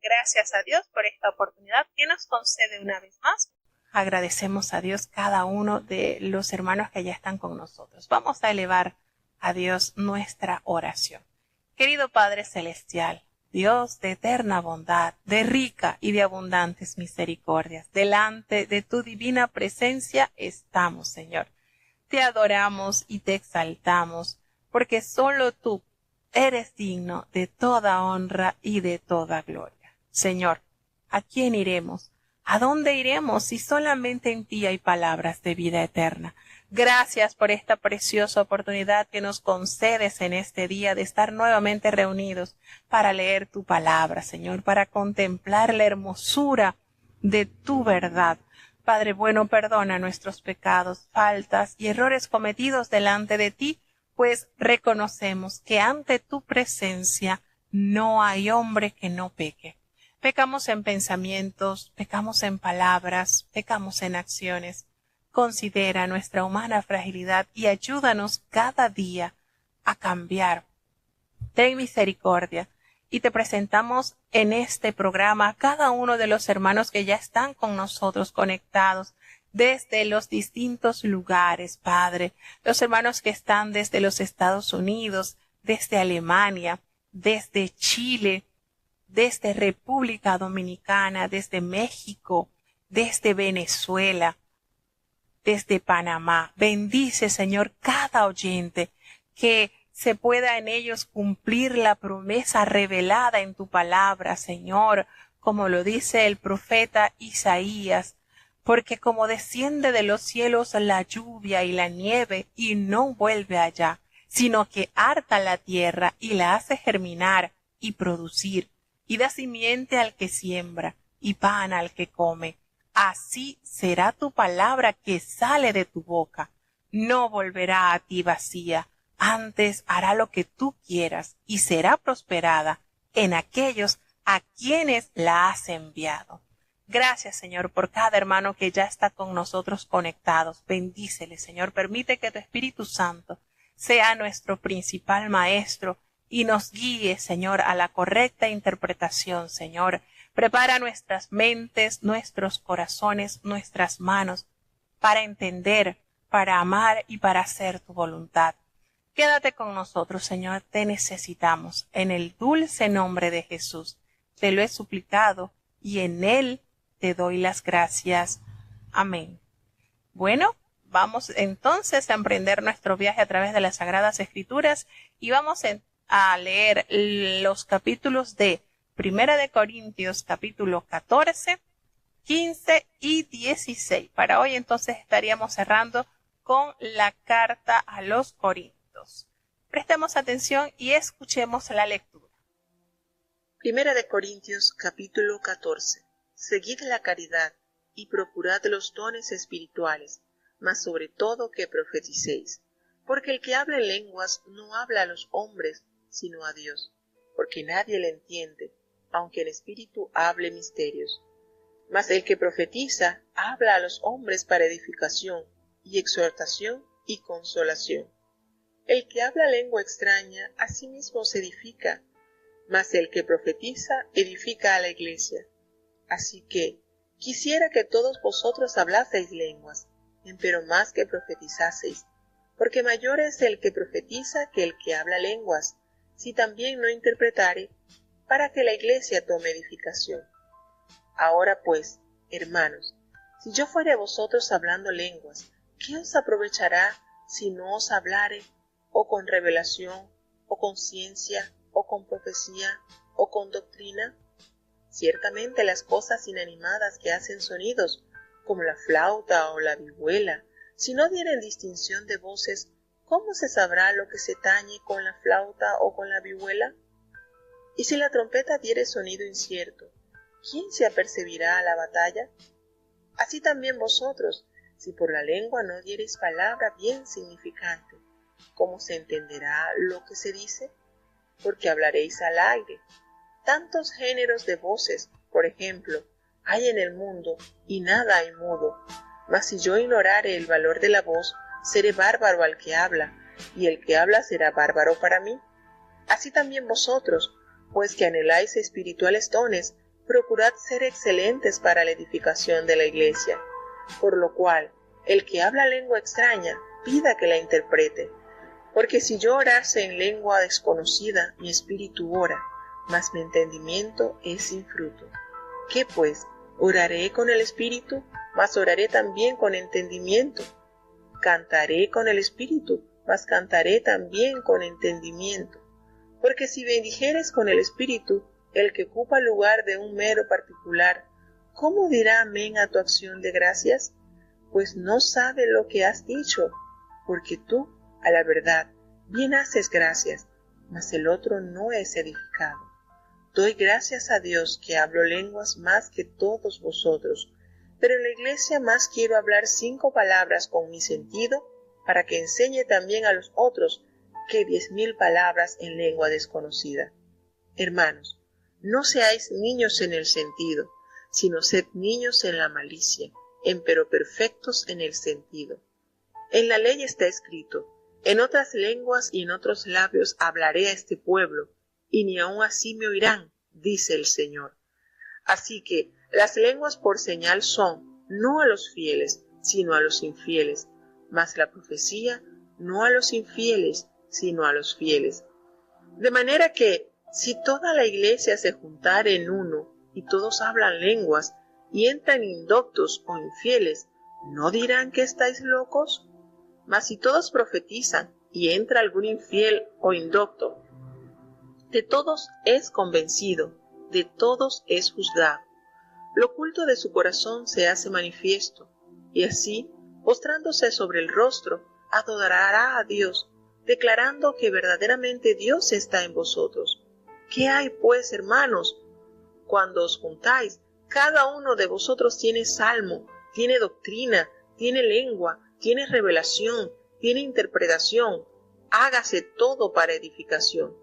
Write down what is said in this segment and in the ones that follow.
gracias a Dios por esta oportunidad que nos concede una vez más. Agradecemos a Dios cada uno de los hermanos que ya están con nosotros. Vamos a elevar a Dios nuestra oración. Querido Padre Celestial, Dios de eterna bondad, de rica y de abundantes misericordias, delante de tu divina presencia estamos, Señor. Te adoramos y te exaltamos, porque solo tú eres digno de toda honra y de toda gloria. Señor, ¿a quién iremos? ¿A dónde iremos si solamente en ti hay palabras de vida eterna? Gracias por esta preciosa oportunidad que nos concedes en este día de estar nuevamente reunidos para leer tu palabra, Señor, para contemplar la hermosura de tu verdad. Padre bueno, perdona nuestros pecados, faltas y errores cometidos delante de ti, pues reconocemos que ante tu presencia no hay hombre que no peque. Pecamos en pensamientos, pecamos en palabras, pecamos en acciones. Considera nuestra humana fragilidad y ayúdanos cada día a cambiar. Ten misericordia y te presentamos en este programa a cada uno de los hermanos que ya están con nosotros conectados desde los distintos lugares, Padre. Los hermanos que están desde los Estados Unidos, desde Alemania, desde Chile, desde República Dominicana, desde México, desde Venezuela, desde Panamá. Bendice, Señor, cada oyente, que se pueda en ellos cumplir la promesa revelada en tu palabra, Señor, como lo dice el profeta Isaías, porque como desciende de los cielos la lluvia y la nieve y no vuelve allá, sino que harta la tierra y la hace germinar y producir, y da simiente al que siembra y pan al que come. Así será tu palabra que sale de tu boca. No volverá a ti vacía, antes hará lo que tú quieras y será prosperada en aquellos a quienes la has enviado. Gracias, Señor, por cada hermano que ya está con nosotros conectados. Bendícele, Señor. Permite que tu Espíritu Santo sea nuestro principal maestro y nos guíe, Señor, a la correcta interpretación, Señor. Prepara nuestras mentes, nuestros corazones, nuestras manos para entender, para amar y para hacer tu voluntad. Quédate con nosotros, Señor, te necesitamos. En el dulce nombre de Jesús te lo he suplicado y en él te doy las gracias. Amén. Bueno, vamos entonces a emprender nuestro viaje a través de las Sagradas Escrituras y vamos a leer los capítulos de Primera de Corintios, capítulo 14, 15 y 16. Para hoy entonces estaríamos cerrando con la carta a los Corintios. Prestemos atención y escuchemos la lectura. Primera de Corintios, capítulo 14. Seguid la caridad y procurad los dones espirituales, mas sobre todo que profeticéis, porque el que habla en lenguas no habla a los hombres, sino a Dios, porque nadie le entiende, aunque en espíritu hable misterios. Mas el que profetiza habla a los hombres para edificación y exhortación y consolación. El que habla lengua extraña a sí mismo se edifica, mas el que profetiza edifica a la iglesia. Así que quisiera que todos vosotros hablaseis lenguas, empero más que profetizaseis, porque mayor es el que profetiza que el que habla lenguas, si también no interpretare, para que la iglesia tome edificación. Ahora pues, hermanos, si yo fuere a vosotros hablando lenguas, ¿qué os aprovechará si no os hablare, o con revelación, o con ciencia, o con profecía, o con doctrina? Ciertamente las cosas inanimadas que hacen sonidos, como la flauta o la vihuela, si no dieren distinción de voces, ¿cómo se sabrá lo que se tañe con la flauta o con la vihuela? Y si la trompeta diere sonido incierto, ¿quién se apercibirá a la batalla? Así también vosotros, si por la lengua no diereis palabra bien significante, ¿cómo se entenderá lo que se dice? Porque hablaréis al aire. Tantos géneros de voces, por ejemplo, hay en el mundo, y nada hay mudo. Mas si yo ignorare el valor de la voz, seré bárbaro al que habla, y el que habla será bárbaro para mí. Así también vosotros, pues que anheláis espirituales dones, procurad ser excelentes para la edificación de la iglesia, por lo cual el que habla lengua extraña pida que la interprete. Porque si yo orase en lengua desconocida, mi espíritu ora, mas mi entendimiento es sin fruto. ¿Qué pues? ¿Oraré con el espíritu? Mas oraré también con entendimiento. Cantaré con el espíritu, mas cantaré también con entendimiento. Porque si bendijeres con el espíritu, el que ocupa el lugar de un mero particular, ¿cómo dirá amén a tu acción de gracias? Pues no sabe lo que has dicho, porque tú, a la verdad, bien haces gracias, mas el otro no es edificado. Doy gracias a Dios que hablo lenguas más que todos vosotros, pero en la iglesia más quiero hablar 5 palabras con mi sentido, para que enseñe también a los otros que 10,000 palabras en lengua desconocida. Hermanos, no seáis niños en el sentido, sino sed niños en la malicia, empero perfectos en el sentido. En la ley está escrito: en otras lenguas y en otros labios hablaré a este pueblo, y ni aun así me oirán, dice el Señor. Así que las lenguas por señal son, no a los fieles, sino a los infieles, mas la profecía no a los infieles, sino a los fieles. De manera que, si toda la iglesia se juntare en uno, y todos hablan lenguas, y entran indoctos o infieles, ¿no dirán que estáis locos? Mas si todos profetizan, y entra algún infiel o indocto, de todos es convencido, de todos es juzgado. Lo oculto de su corazón se hace manifiesto, y así, postrándose sobre el rostro, adorará a Dios, declarando que verdaderamente Dios está en vosotros. ¿Qué hay, pues, hermanos? Cuando os juntáis, cada uno de vosotros tiene salmo, tiene doctrina, tiene lengua, tiene revelación, tiene interpretación. Hágase todo para edificación.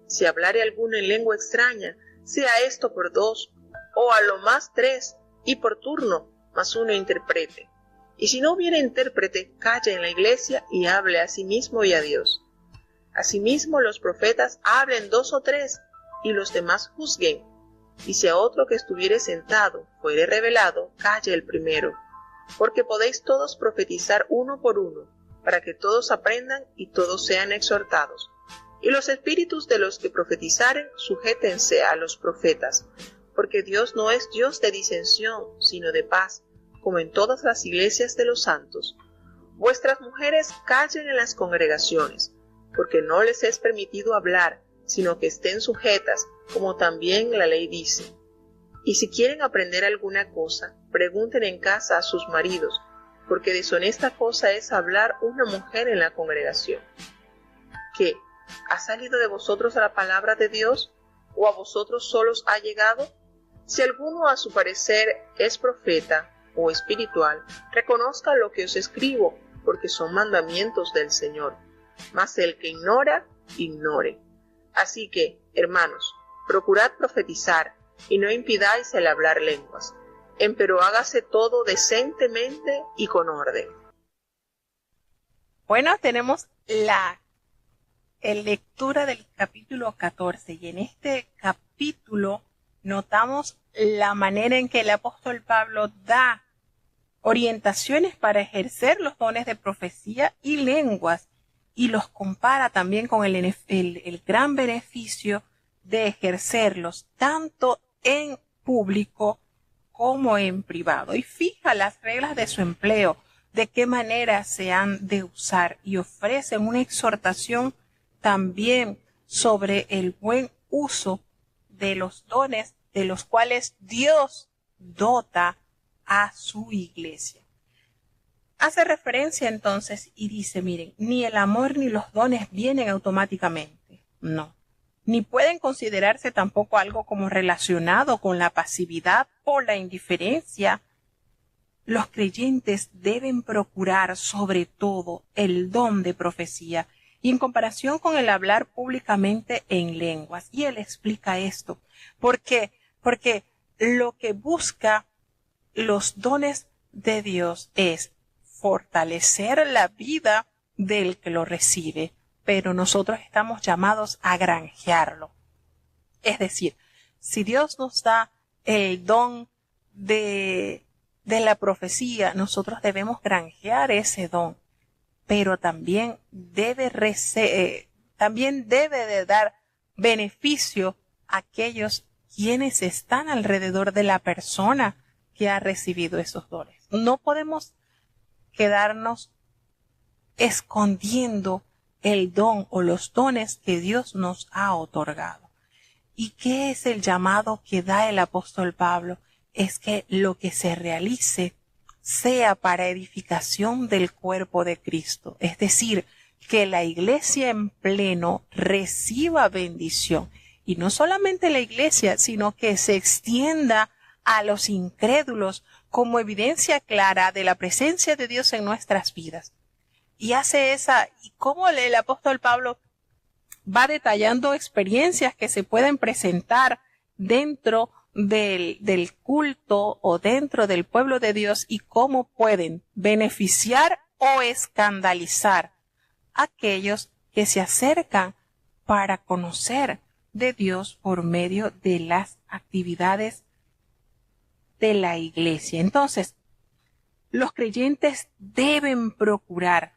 Si hablare alguno en lengua extraña, sea esto por 2, o a lo más 3, y por turno, mas uno interprete. Y si no hubiere intérprete, calle en la iglesia y hable a sí mismo y a Dios. Asimismo los profetas hablen 2 o 3, y los demás juzguen. Y si a otro que estuviere sentado fuere revelado, calle el primero. Porque podéis todos profetizar uno por uno, para que todos aprendan y todos sean exhortados. Y los espíritus de los que profetizaren, sujétense a los profetas, porque Dios no es Dios de disensión, sino de paz, como en todas las iglesias de los santos. Vuestras mujeres callen en las congregaciones, porque no les es permitido hablar, sino que estén sujetas, como también la ley dice. Y si quieren aprender alguna cosa, pregunten en casa a sus maridos, porque deshonesta cosa es hablar una mujer en la congregación. ¿Qué? ¿Ha salido de vosotros la palabra de Dios? ¿O a vosotros solos ha llegado? Si alguno a su parecer es profeta o espiritual, reconozca lo que os escribo, porque son mandamientos del Señor. Mas el que ignora, ignore. Así que, hermanos, procurad profetizar, y no impidáis el hablar lenguas, empero hágase todo decentemente y con orden. Bueno, tenemos la lectura del capítulo 14, y en este capítulo notamos la manera en que el apóstol Pablo da orientaciones para ejercer los dones de profecía y lenguas, y los compara también con el gran beneficio de ejercerlos tanto en público como en privado, y fija las reglas de su empleo, de qué manera se han de usar, y ofrece una exhortación también sobre el buen uso de los dones de los cuales Dios dota a su iglesia. Hace referencia entonces y dice, miren, ni el amor ni los dones vienen automáticamente, no, ni pueden considerarse tampoco algo como relacionado con la pasividad o la indiferencia. Los creyentes deben procurar sobre todo el don de profecía, y en comparación con el hablar públicamente en lenguas. Y él explica esto. ¿Por qué? Porque lo que busca los dones de Dios es fortalecer la vida del que lo recibe, pero nosotros estamos llamados a granjearlo. Es decir, si Dios nos da el don de la profecía, nosotros debemos granjear ese don, pero también debe de dar beneficio a aquellos quienes están alrededor de la persona que ha recibido esos dones. No podemos quedarnos escondiendo el don o los dones que Dios nos ha otorgado. ¿Y qué es el llamado que da el apóstol Pablo? Es que lo que se realice sea para edificación del cuerpo de Cristo. Es decir, que la iglesia en pleno reciba bendición. Y no solamente la iglesia, sino que se extienda a los incrédulos como evidencia clara de la presencia de Dios en nuestras vidas. Y cómo el apóstol Pablo va detallando experiencias que se pueden presentar dentro del culto o dentro del pueblo de Dios y cómo pueden beneficiar o escandalizar a aquellos que se acercan para conocer de Dios por medio de las actividades de la iglesia. Entonces, los creyentes deben procurar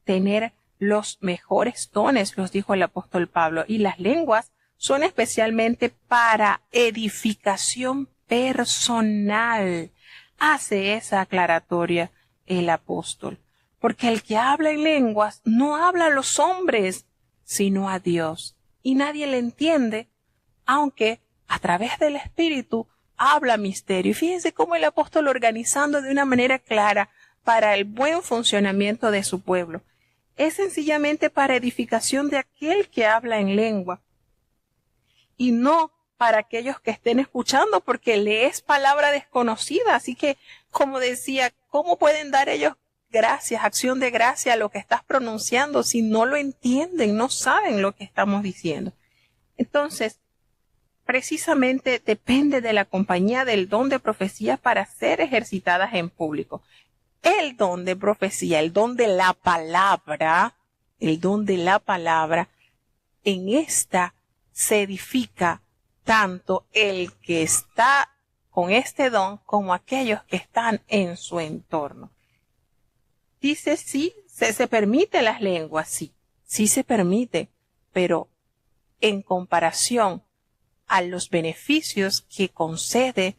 tener los mejores dones, los dijo el apóstol Pablo, y las lenguas son especialmente para edificación personal. Hace esa aclaratoria el apóstol, porque el que habla en lenguas no habla a los hombres, sino a Dios, y nadie le entiende, aunque a través del Espíritu habla misterio. Y fíjense cómo el apóstol organizando de una manera clara para el buen funcionamiento de su pueblo. Es sencillamente para edificación de aquel que habla en lengua y no para aquellos que estén escuchando, porque le es palabra desconocida. Así que, como decía, ¿cómo pueden dar ellos gracias, acción de gracia a lo que estás pronunciando si no lo entienden, no saben lo que estamos diciendo? Entonces, precisamente depende de la compañía del don de profecía para ser ejercitadas en público. El don de profecía, el don de la palabra, en esta se edifica tanto el que está con este don como aquellos que están en su entorno. Dice, sí, se permite las lenguas, sí se permite, pero en comparación a los beneficios que concede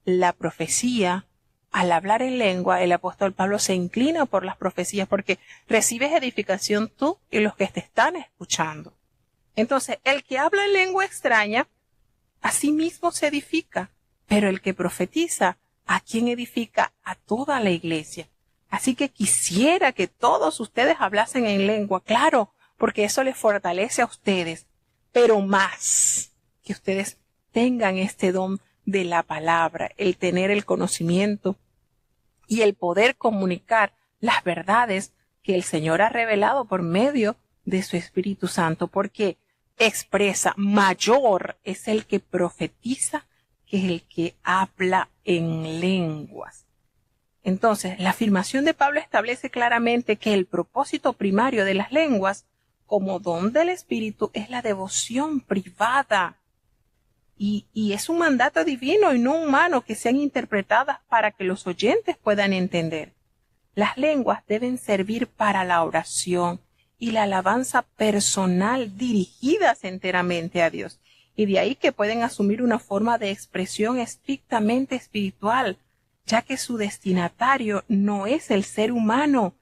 la profecía, al hablar en lengua, el apóstol Pablo se inclina por las profecías porque recibes edificación tú y los que te están escuchando. Entonces, el que habla en lengua extraña, a sí mismo se edifica, pero el que profetiza, ¿a quién edifica? A toda la iglesia. Así que quisiera que todos ustedes hablasen en lengua, claro, porque eso les fortalece a ustedes, pero más que ustedes tengan este don de la palabra, el tener el conocimiento y el poder comunicar las verdades que el Señor ha revelado por medio de su Espíritu Santo, porque expresa, mayor es el que profetiza que el que habla en lenguas. Entonces, la afirmación de Pablo establece claramente que el propósito primario de las lenguas como don del Espíritu es la devoción privada. Y es un mandato divino y no humano que sean interpretadas para que los oyentes puedan entender. Las lenguas deben servir para la oración y la alabanza personal dirigidas enteramente a Dios. Y de ahí que pueden asumir una forma de expresión estrictamente espiritual, ya que su destinatario no es el ser humano,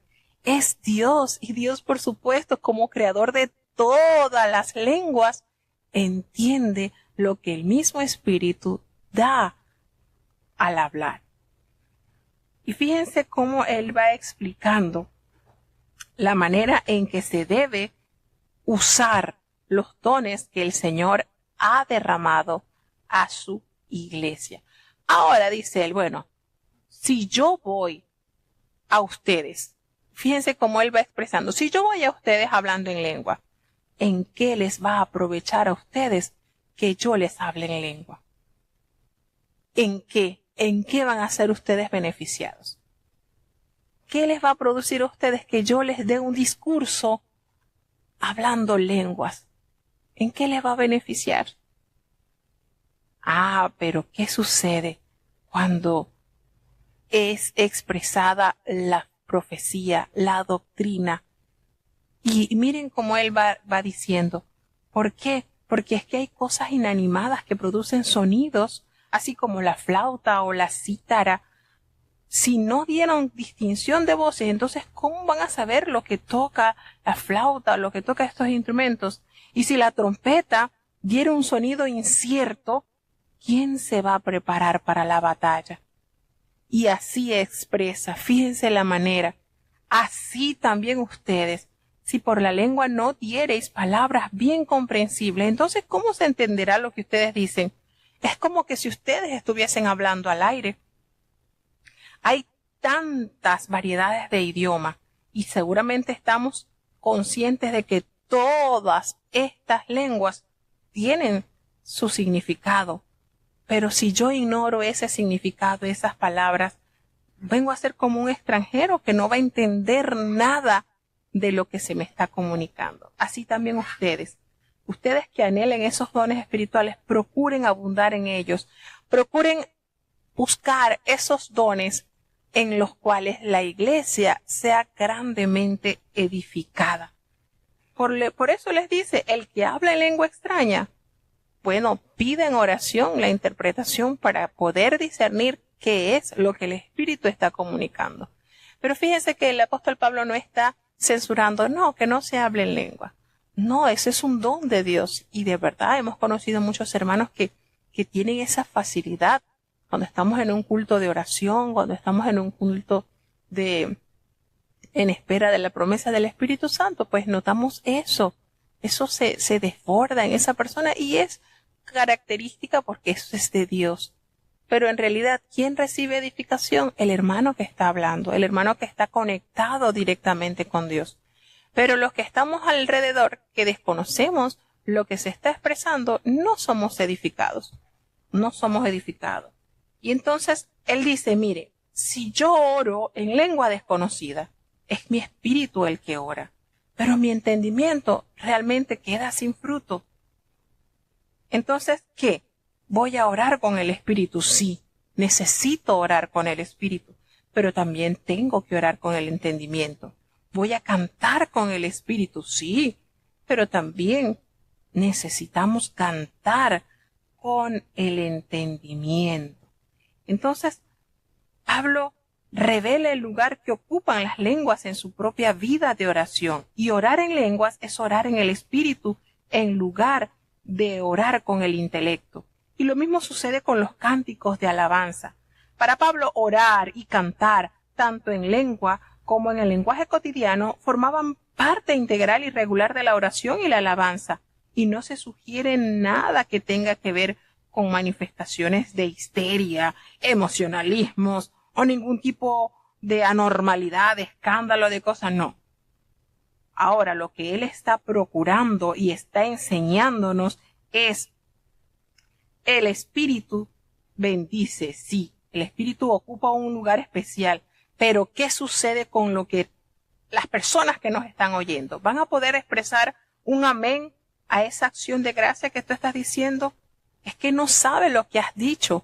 es Dios. Y Dios, por supuesto, como creador de todas las lenguas, entiende lo que el mismo Espíritu da al hablar. Y fíjense cómo él va explicando la manera en que se debe usar los dones que el Señor ha derramado a su iglesia. Ahora dice él, bueno, si yo voy a ustedes, fíjense cómo él va expresando, si yo voy a ustedes hablando en lengua, ¿en qué les va a aprovechar a ustedes que yo les hable en lengua? ¿En qué? ¿En qué van a ser ustedes beneficiados? ¿Qué les va a producir a ustedes que yo les dé un discurso hablando lenguas? ¿En qué les va a beneficiar? Pero ¿qué sucede cuando es expresada la profecía, la doctrina? Y miren cómo él va diciendo. ¿Por qué? Porque es que hay cosas inanimadas que producen sonidos, así como la flauta o la cítara. Si no dieron distinción de voces, entonces ¿cómo van a saber lo que toca la flauta, lo que toca estos instrumentos? Y si la trompeta diera un sonido incierto, ¿quién se va a preparar para la batalla? Y así expresa, fíjense la manera. Así también ustedes, si por la lengua no diereis palabras bien comprensibles, entonces ¿cómo se entenderá lo que ustedes dicen? Es como que si ustedes estuviesen hablando al aire. Hay tantas variedades de idioma y seguramente estamos conscientes de que todas estas lenguas tienen su significado. Pero si yo ignoro ese significado, esas palabras, vengo a ser como un extranjero que no va a entender nada de lo que se me está comunicando. Así también ustedes que anhelen esos dones espirituales, procuren abundar en ellos, procuren buscar esos dones en los cuales la iglesia sea grandemente edificada. Por eso les dice, el que habla en lengua extraña, bueno, pide en oración la interpretación para poder discernir qué es lo que el Espíritu está comunicando. Pero fíjense que el apóstol Pablo no está censurando, no, que no se hable en lengua. No, ese es un don de Dios. Y de verdad hemos conocido muchos hermanos que tienen esa facilidad. Cuando estamos en un culto de oración, cuando estamos en un culto en espera de la promesa del Espíritu Santo, pues notamos eso. Eso se desborda en esa persona y es característica porque eso es de Dios. Pero en realidad, ¿quién recibe edificación? El hermano que está hablando, el hermano que está conectado directamente con Dios. Pero los que estamos alrededor, que desconocemos lo que se está expresando, no somos edificados. No somos edificados. Y entonces él dice, mire, si yo oro en lengua desconocida, es mi espíritu el que ora, pero mi entendimiento realmente queda sin fruto. Entonces, ¿qué? Voy a orar con el espíritu, sí, necesito orar con el espíritu, pero también tengo que orar con el entendimiento. Voy a cantar con el espíritu, sí, pero también necesitamos cantar con el entendimiento. Entonces, Pablo revela el lugar que ocupan las lenguas en su propia vida de oración. Y orar en lenguas es orar en el espíritu en lugar de orar con el intelecto. Y lo mismo sucede con los cánticos de alabanza. Para Pablo, orar y cantar, tanto en lengua como en el lenguaje cotidiano, formaban parte integral y regular de la oración y la alabanza. Y no se sugiere nada que tenga que ver con manifestaciones de histeria, emocionalismos o ningún tipo de anormalidad, de escándalo, de cosas, no. Ahora, lo que él está procurando y está enseñándonos es el Espíritu bendice, sí, el Espíritu ocupa un lugar especial, pero ¿qué sucede con lo que las personas que nos están oyendo? ¿Van a poder expresar un amén a esa acción de gracia que tú estás diciendo? Es que no sabe lo que has dicho.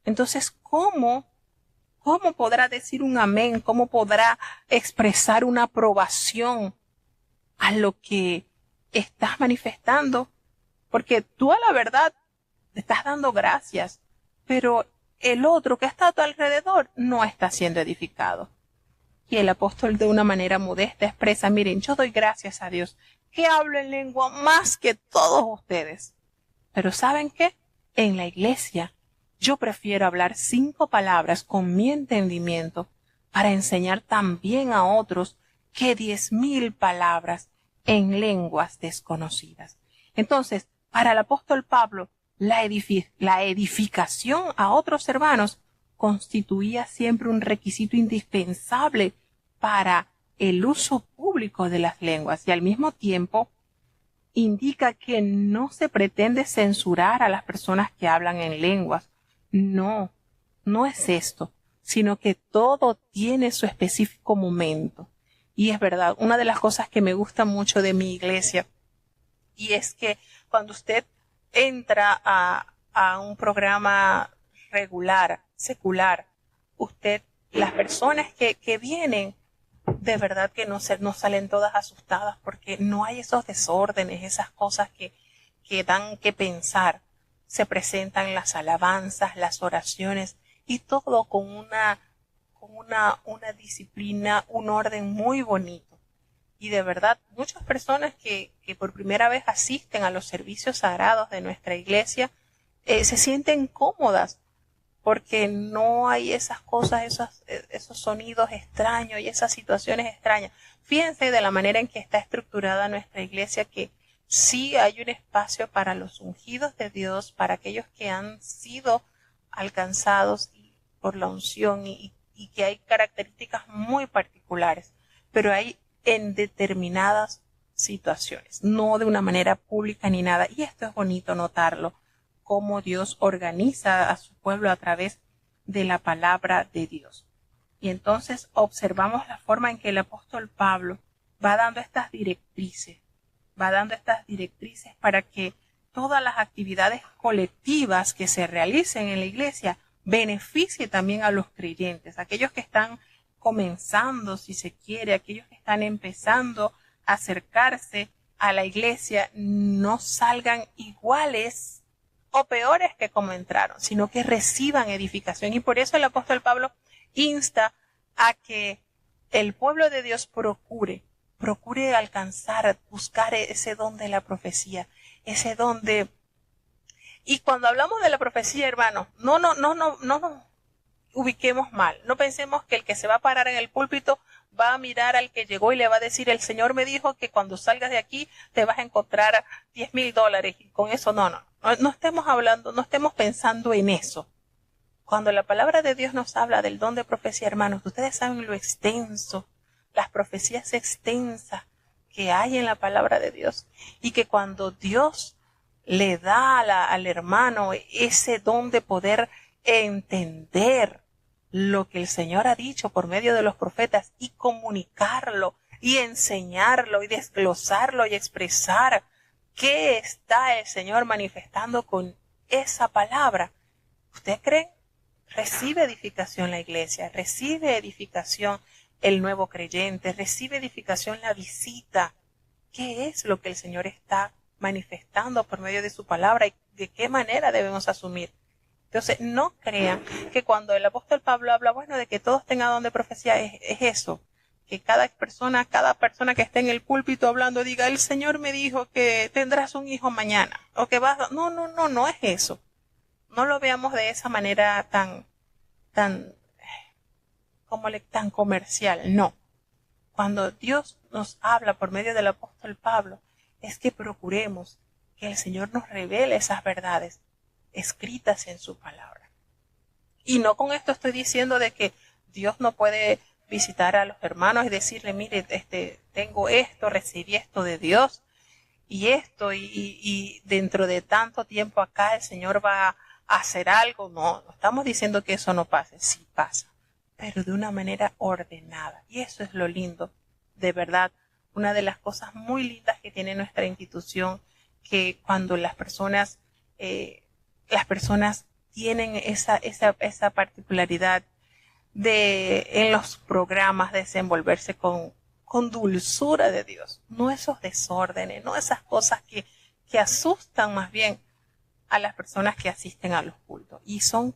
Entonces, ¿cómo podrá decir un amén? ¿Cómo podrá expresar una aprobación a lo que estás manifestando? Porque tú a la verdad te estás dando gracias, pero el otro que está a tu alrededor no está siendo edificado. Y el apóstol de una manera modesta expresa, miren, yo doy gracias a Dios que hablo en lengua más que todos ustedes. Pero ¿saben qué? En la iglesia yo prefiero hablar 5 palabras con mi entendimiento para enseñar también a otros que 10,000 palabras en lenguas desconocidas. Entonces, para el apóstol Pablo, la edificación a otros hermanos constituía siempre un requisito indispensable para el uso público de las lenguas y al mismo tiempo indica que no se pretende censurar a las personas que hablan en lenguas. No, no es esto, sino que todo tiene su específico momento. Y es verdad, una de las cosas que me gusta mucho de mi iglesia, y es que cuando usted entra a un programa regular, secular, las personas que vienen, de verdad que no salen todas asustadas porque no hay esos desórdenes, esas cosas que dan que pensar. Se presentan las alabanzas, las oraciones y todo con una disciplina, un orden muy bonito. Y de verdad, muchas personas que por primera vez asisten a los servicios sagrados de nuestra iglesia se sienten cómodas porque no hay esas cosas, esos sonidos extraños y esas situaciones extrañas. Fíjense de la manera en que está estructurada nuestra iglesia, que sí hay un espacio para los ungidos de Dios, para aquellos que han sido alcanzados por la unción y que hay características muy particulares, pero hay en determinadas situaciones, no de una manera pública ni nada. Y esto es bonito notarlo, cómo Dios organiza a su pueblo a través de la palabra de Dios. Y entonces observamos la forma en que el apóstol Pablo va dando estas directrices para que todas las actividades colectivas que se realicen en la iglesia beneficie también a los creyentes, aquellos que están comenzando, si se quiere, aquellos que están empezando a acercarse a la iglesia, no salgan iguales o peores que como entraron, sino que reciban edificación. Y por eso el apóstol Pablo insta a que el pueblo de Dios procure alcanzar, buscar ese don de la profecía, ese don de... Y cuando hablamos de la profecía, hermano, no nos ubiquemos mal. No pensemos que el que se va a parar en el púlpito va a mirar al que llegó y le va a decir: el Señor me dijo que cuando salgas de aquí te vas a encontrar $10,000 y con eso no estemos hablando, no estemos pensando en eso. Cuando la palabra de Dios nos habla del don de profecía, hermanos, ustedes saben lo extenso, las profecías extensas que hay en la palabra de Dios, y que cuando Dios le da al hermano ese don de poder entender lo que el Señor ha dicho por medio de los profetas y comunicarlo y enseñarlo y desglosarlo y expresar qué está el Señor manifestando con esa palabra, ¿usted cree? Recibe edificación la iglesia, recibe edificación el nuevo creyente, recibe edificación la visita. ¿Qué es lo que el Señor está manifestando por medio de su palabra y de qué manera debemos asumir? Entonces, no crean que cuando el apóstol Pablo habla, de que todos tengan don de profecía, es eso. Que cada persona que esté en el púlpito hablando diga: el Señor me dijo que tendrás un hijo mañana, o que vas... No es eso. No lo veamos de esa manera tan comercial, no. Cuando Dios nos habla por medio del apóstol Pablo, es que procuremos que el Señor nos revele esas verdades escritas en su palabra. Y no con esto estoy diciendo de que Dios no puede visitar a los hermanos y decirle: mire, tengo esto, recibí esto de Dios y esto, y dentro de tanto tiempo acá el Señor va a hacer algo. No estamos diciendo que eso no pase, sí pasa, pero de una manera ordenada. Y eso es lo lindo, de verdad, una de las cosas muy lindas que tiene nuestra institución, que cuando las personas tienen esa particularidad de en los programas desenvolverse con dulzura de Dios, no esos desórdenes, no esas cosas que asustan más bien a las personas que asisten a los cultos. Y son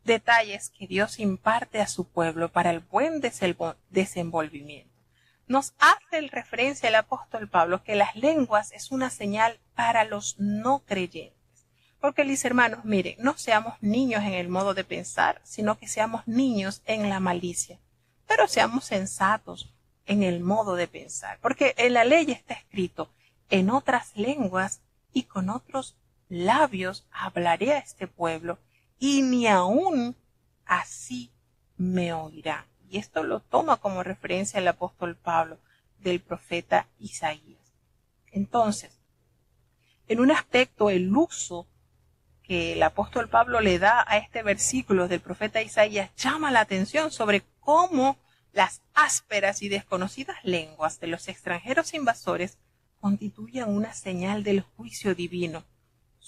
detalles que Dios imparte a su pueblo para el buen desenvolvimiento. Nos hace referencia el apóstol Pablo que las lenguas es una señal para los no creyentes. Porque él dice: hermanos, miren, no seamos niños en el modo de pensar, sino que seamos niños en la malicia. Pero seamos sensatos en el modo de pensar. Porque en la ley está escrito: en otras lenguas y con otros labios hablaré a este pueblo, y ni aún así me oirá. Y esto lo toma como referencia el apóstol Pablo del profeta Isaías. Entonces, en un aspecto, el uso que el apóstol Pablo le da a este versículo del profeta Isaías llama la atención sobre cómo las ásperas y desconocidas lenguas de los extranjeros invasores constituyen una señal del juicio divino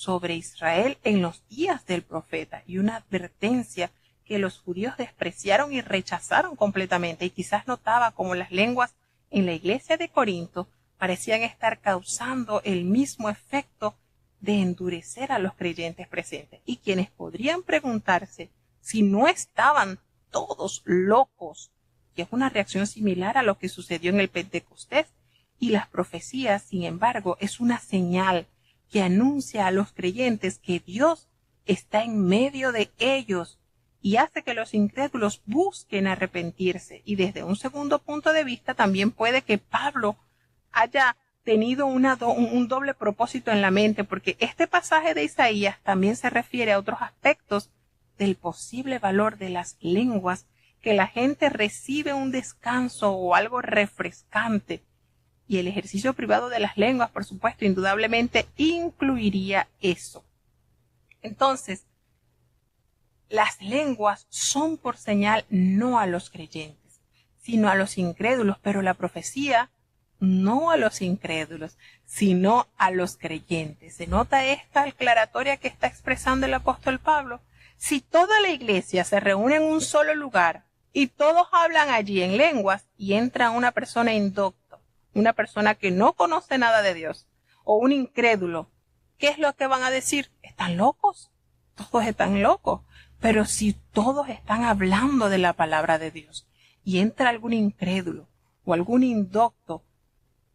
sobre Israel en los días del profeta y una advertencia que los judíos despreciaron y rechazaron completamente, y quizás notaba como las lenguas en la iglesia de Corinto parecían estar causando el mismo efecto de endurecer a los creyentes presentes, y quienes podrían preguntarse si no estaban todos locos, que es una reacción similar a lo que sucedió en el Pentecostés. Y las profecías, sin embargo, es una señal que anuncia a los creyentes que Dios está en medio de ellos y hace que los incrédulos busquen arrepentirse. Y desde un segundo punto de vista, también puede que Pablo haya tenido un doble propósito en la mente, porque este pasaje de Isaías también se refiere a otros aspectos del posible valor de las lenguas, que la gente recibe un descanso o algo refrescante. Y el ejercicio privado de las lenguas, por supuesto, indudablemente incluiría eso. Entonces, las lenguas son por señal no a los creyentes, sino a los incrédulos, pero la profecía no a los incrédulos, sino a los creyentes. ¿Se nota esta aclaratoria que está expresando el apóstol Pablo? Si toda la iglesia se reúne en un solo lugar y todos hablan allí en lenguas y entra una persona indocta, una persona que no conoce nada de Dios, o un incrédulo, ¿qué es lo que van a decir? ¿Están locos? Todos están locos. Pero si todos están hablando de la palabra de Dios y entra algún incrédulo o algún indocto,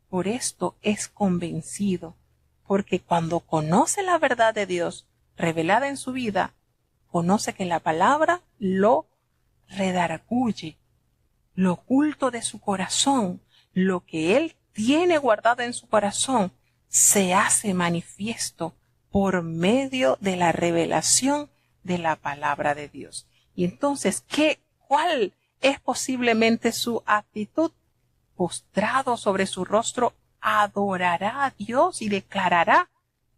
por esto es convencido, porque cuando conoce la verdad de Dios revelada en su vida, conoce que la palabra lo redarguye, lo oculto de su corazón, lo que él tiene guardado en su corazón, se hace manifiesto por medio de la revelación de la palabra de Dios. Y entonces, ¿cuál es posiblemente su actitud? Postrado sobre su rostro, adorará a Dios y declarará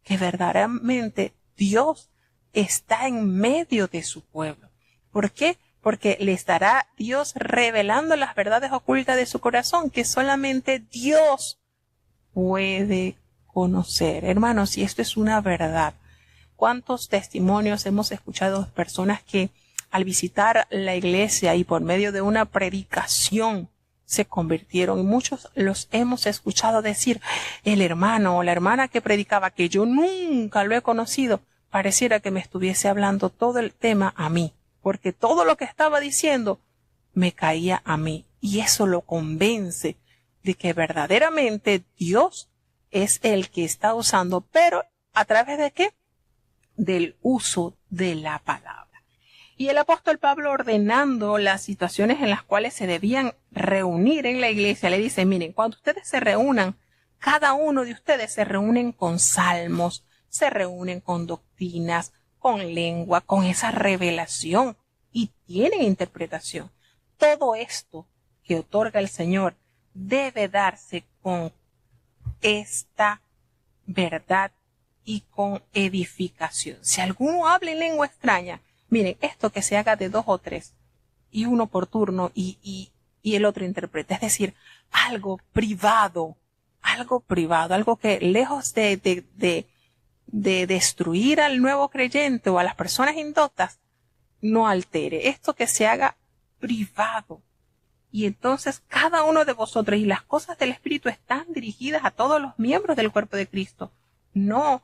que verdaderamente Dios está en medio de su pueblo. ¿Por qué? Porque le estará Dios revelando las verdades ocultas de su corazón, que solamente Dios puede conocer. Hermanos, y esto es una verdad. ¿Cuántos testimonios hemos escuchado de personas que al visitar la iglesia y por medio de una predicación se convirtieron? Y muchos los hemos escuchado decir, el hermano o la hermana que predicaba, que yo nunca lo he conocido, pareciera que me estuviese hablando todo el tema a mí, porque todo lo que estaba diciendo me caía a mí. Y eso lo convence de que verdaderamente Dios es el que está usando, pero ¿a través de qué? Del uso de la palabra. Y el apóstol Pablo, ordenando las situaciones en las cuales se debían reunir en la iglesia, le dice, miren, cuando ustedes se reúnan, cada uno de ustedes se reúnen con salmos, se reúnen con doctrinas, con lengua, con esa revelación, y tienen interpretación. Todo esto que otorga el Señor debe darse con esta verdad y con edificación. Si alguno habla en lengua extraña, miren, esto que se haga de 2 o 3, y uno por turno, y el otro interpreta. Es decir, algo privado, algo que lejos de destruir al nuevo creyente o a las personas indoctas, no altere. Esto que se haga privado. Y entonces cada uno de vosotros, y las cosas del Espíritu están dirigidas a todos los miembros del cuerpo de Cristo. No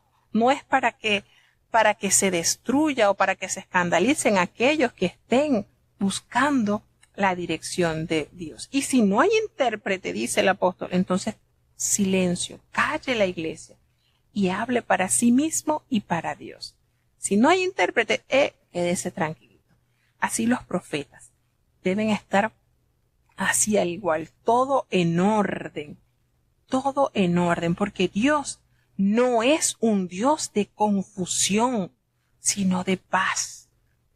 es para que se destruya o para que se escandalicen aquellos que estén buscando la dirección de Dios. Y si no hay intérprete, dice el apóstol, entonces silencio, calle la iglesia y hable para sí mismo y para Dios. Si no hay intérprete, quédese tranquilito. Así los profetas deben estar así al igual, todo en orden, porque Dios no es un Dios de confusión, sino de paz,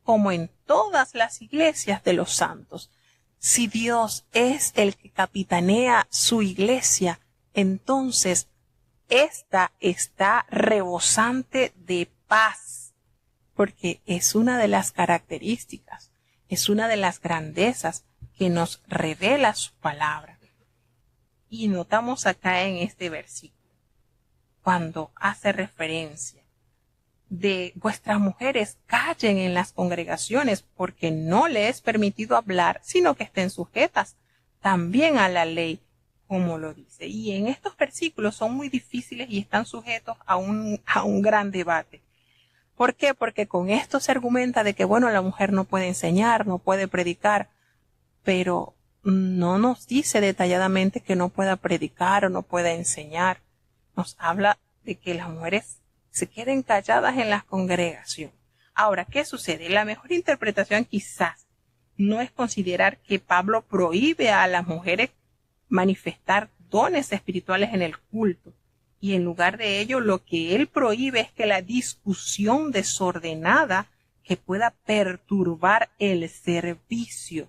como en todas las iglesias de los santos. Si Dios es el que capitanea su iglesia, entonces ésta está rebosante de paz, porque es una de las características, es una de las grandezas que nos revela su palabra. Y notamos acá en este versículo, cuando hace referencia de vuestras mujeres callen en las congregaciones, porque no les es permitido hablar, sino que estén sujetas también a la ley, como lo dice. Y en estos versículos son muy difíciles y están sujetos a un gran debate. ¿Por qué? Porque con esto se argumenta de que, bueno, la mujer no puede enseñar, no puede predicar, pero no nos dice detalladamente que no pueda predicar o no pueda enseñar. Nos habla de que las mujeres se queden calladas en la congregación. Ahora, ¿qué sucede? La mejor interpretación quizás no es considerar que Pablo prohíbe a las mujeres manifestar dones espirituales en el culto. Y en lugar de ello, lo que él prohíbe es que la discusión desordenada que pueda perturbar el servicio.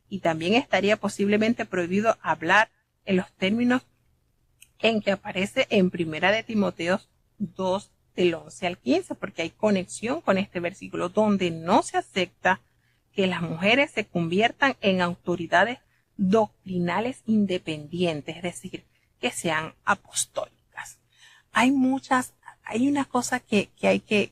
Y también estaría posiblemente prohibido hablar en los términos en que aparece en Primera de Timoteo 2, del 11 al 15, porque hay conexión con este versículo, donde no se acepta que las mujeres se conviertan en autoridades doctrinales independientes, es decir, que sean apostólicas. Hay una cosa que hay que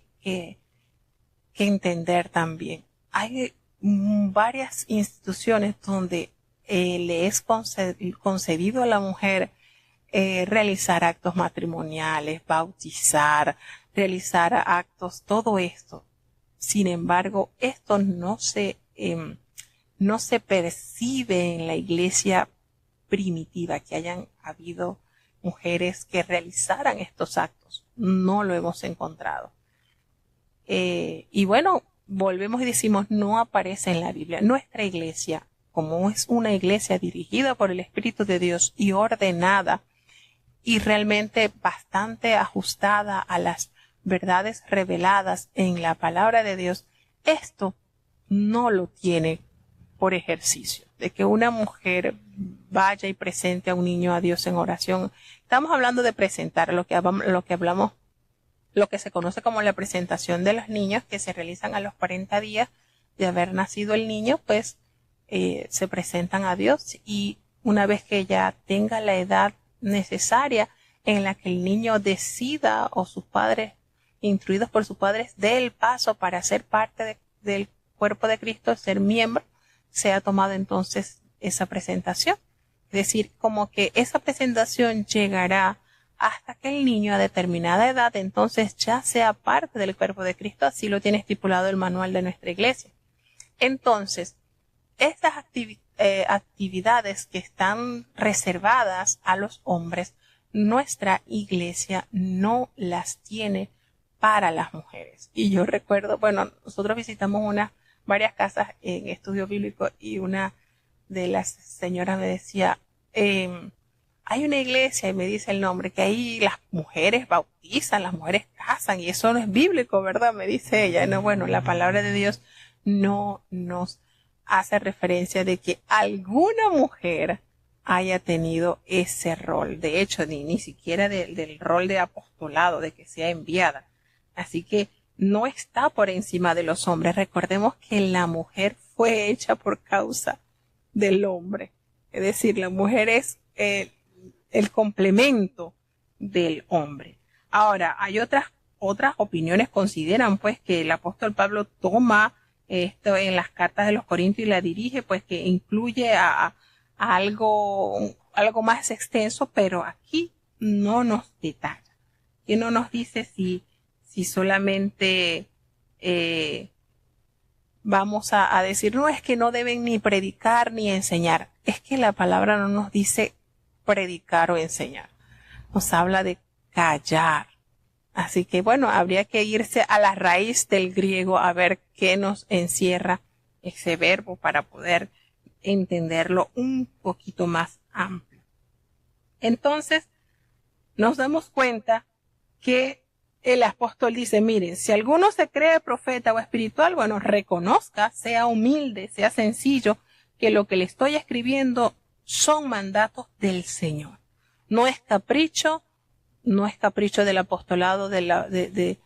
entender también. Hay varias instituciones donde le es concedido a la mujer realizar actos matrimoniales, bautizar, realizar actos, todo esto. Sin embargo, esto no se percibe en la iglesia primitiva, que hayan habido mujeres que realizaran estos actos. No lo hemos encontrado. Y bueno, volvemos y decimos, no aparece en la Biblia. Nuestra iglesia, como es una iglesia dirigida por el Espíritu de Dios y ordenada, y realmente bastante ajustada a las verdades reveladas en la palabra de Dios, esto no lo tiene por ejercicio, de que una mujer vaya y presente a un niño a Dios en oración. Estamos hablando de presentar lo que se conoce como la presentación de los niños, que se realizan a los 40 días de haber nacido el niño, pues se presentan a Dios, y una vez que ya tenga la edad necesaria en la que el niño decida, o sus padres, instruidos por sus padres, dé el paso para ser parte del cuerpo de Cristo, ser miembro, se ha tomado entonces esa presentación. Es decir, como que esa presentación llegará hasta que el niño a determinada edad entonces ya sea parte del cuerpo de Cristo, así lo tiene estipulado el manual de nuestra iglesia. Entonces, estas actividades que están reservadas a los hombres, nuestra iglesia no las tiene para las mujeres. Y yo recuerdo, bueno, nosotros visitamos varias casas en estudio bíblico, y una de las señoras me decía, hay una iglesia, y me dice el nombre, que ahí las mujeres bautizan, las mujeres casan, y eso no es bíblico, ¿verdad? Me dice ella. No, bueno, la palabra de Dios no nos hace referencia de que alguna mujer haya tenido ese rol. De hecho, ni siquiera del rol de apostolado, de que sea enviada. Así que no está por encima de los hombres. Recordemos que la mujer fue hecha por causa del hombre. Es decir, la mujer es el complemento del hombre. Ahora, hay otras opiniones consideran pues que el apóstol Pablo toma esto en las cartas de los Corintios y la dirige, pues que incluye a algo más extenso, pero aquí no nos detalla. Y no nos dice si solamente vamos a decir, no, es que no deben ni predicar ni enseñar. Es que la palabra no nos dice predicar o enseñar. Nos habla de callar. Así que bueno, habría que irse a la raíz del griego a ver qué nos encierra ese verbo para poder entenderlo un poquito más amplio. Entonces, nos damos cuenta que el apóstol dice, miren, si alguno se cree profeta o espiritual, bueno, reconozca, sea humilde, sea sencillo, que lo que le estoy escribiendo son mandatos del Señor. No es capricho del apostolado de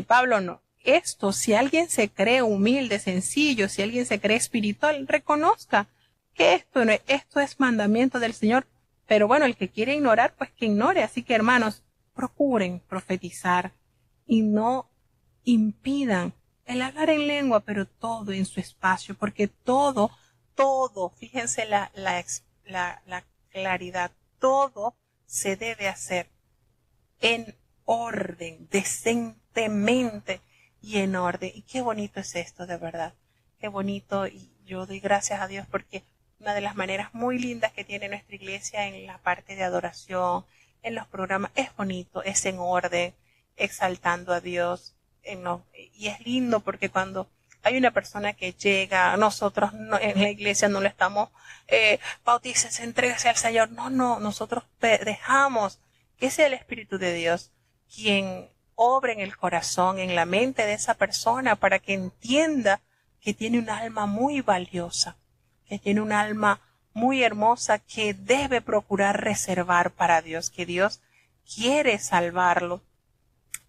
Pablo, no. Esto, si alguien se cree humilde, sencillo, si alguien se cree espiritual, reconozca que esto es mandamiento del Señor. Pero bueno, el que quiere ignorar, pues que ignore. Así que hermanos, procuren profetizar y no impidan el hablar en lengua, pero todo en su espacio, porque todo, fíjense la claridad, todo se debe hacer en orden, decentemente y en orden. Y qué bonito es esto, de verdad, qué bonito, y yo doy gracias a Dios porque una de las maneras muy lindas que tiene nuestra iglesia en la parte de adoración, en los programas, es bonito, es en orden, exaltando a Dios, y es lindo porque cuando hay una persona que llega, nosotros en la iglesia no le estamos, bautícese, entrégase al Señor, no, nosotros dejamos que sea el Espíritu de Dios quien obre en el corazón, en la mente de esa persona para que entienda que tiene un alma muy valiosa, que tiene un alma muy hermosa que debe procurar reservar para Dios, que Dios quiere salvarlo,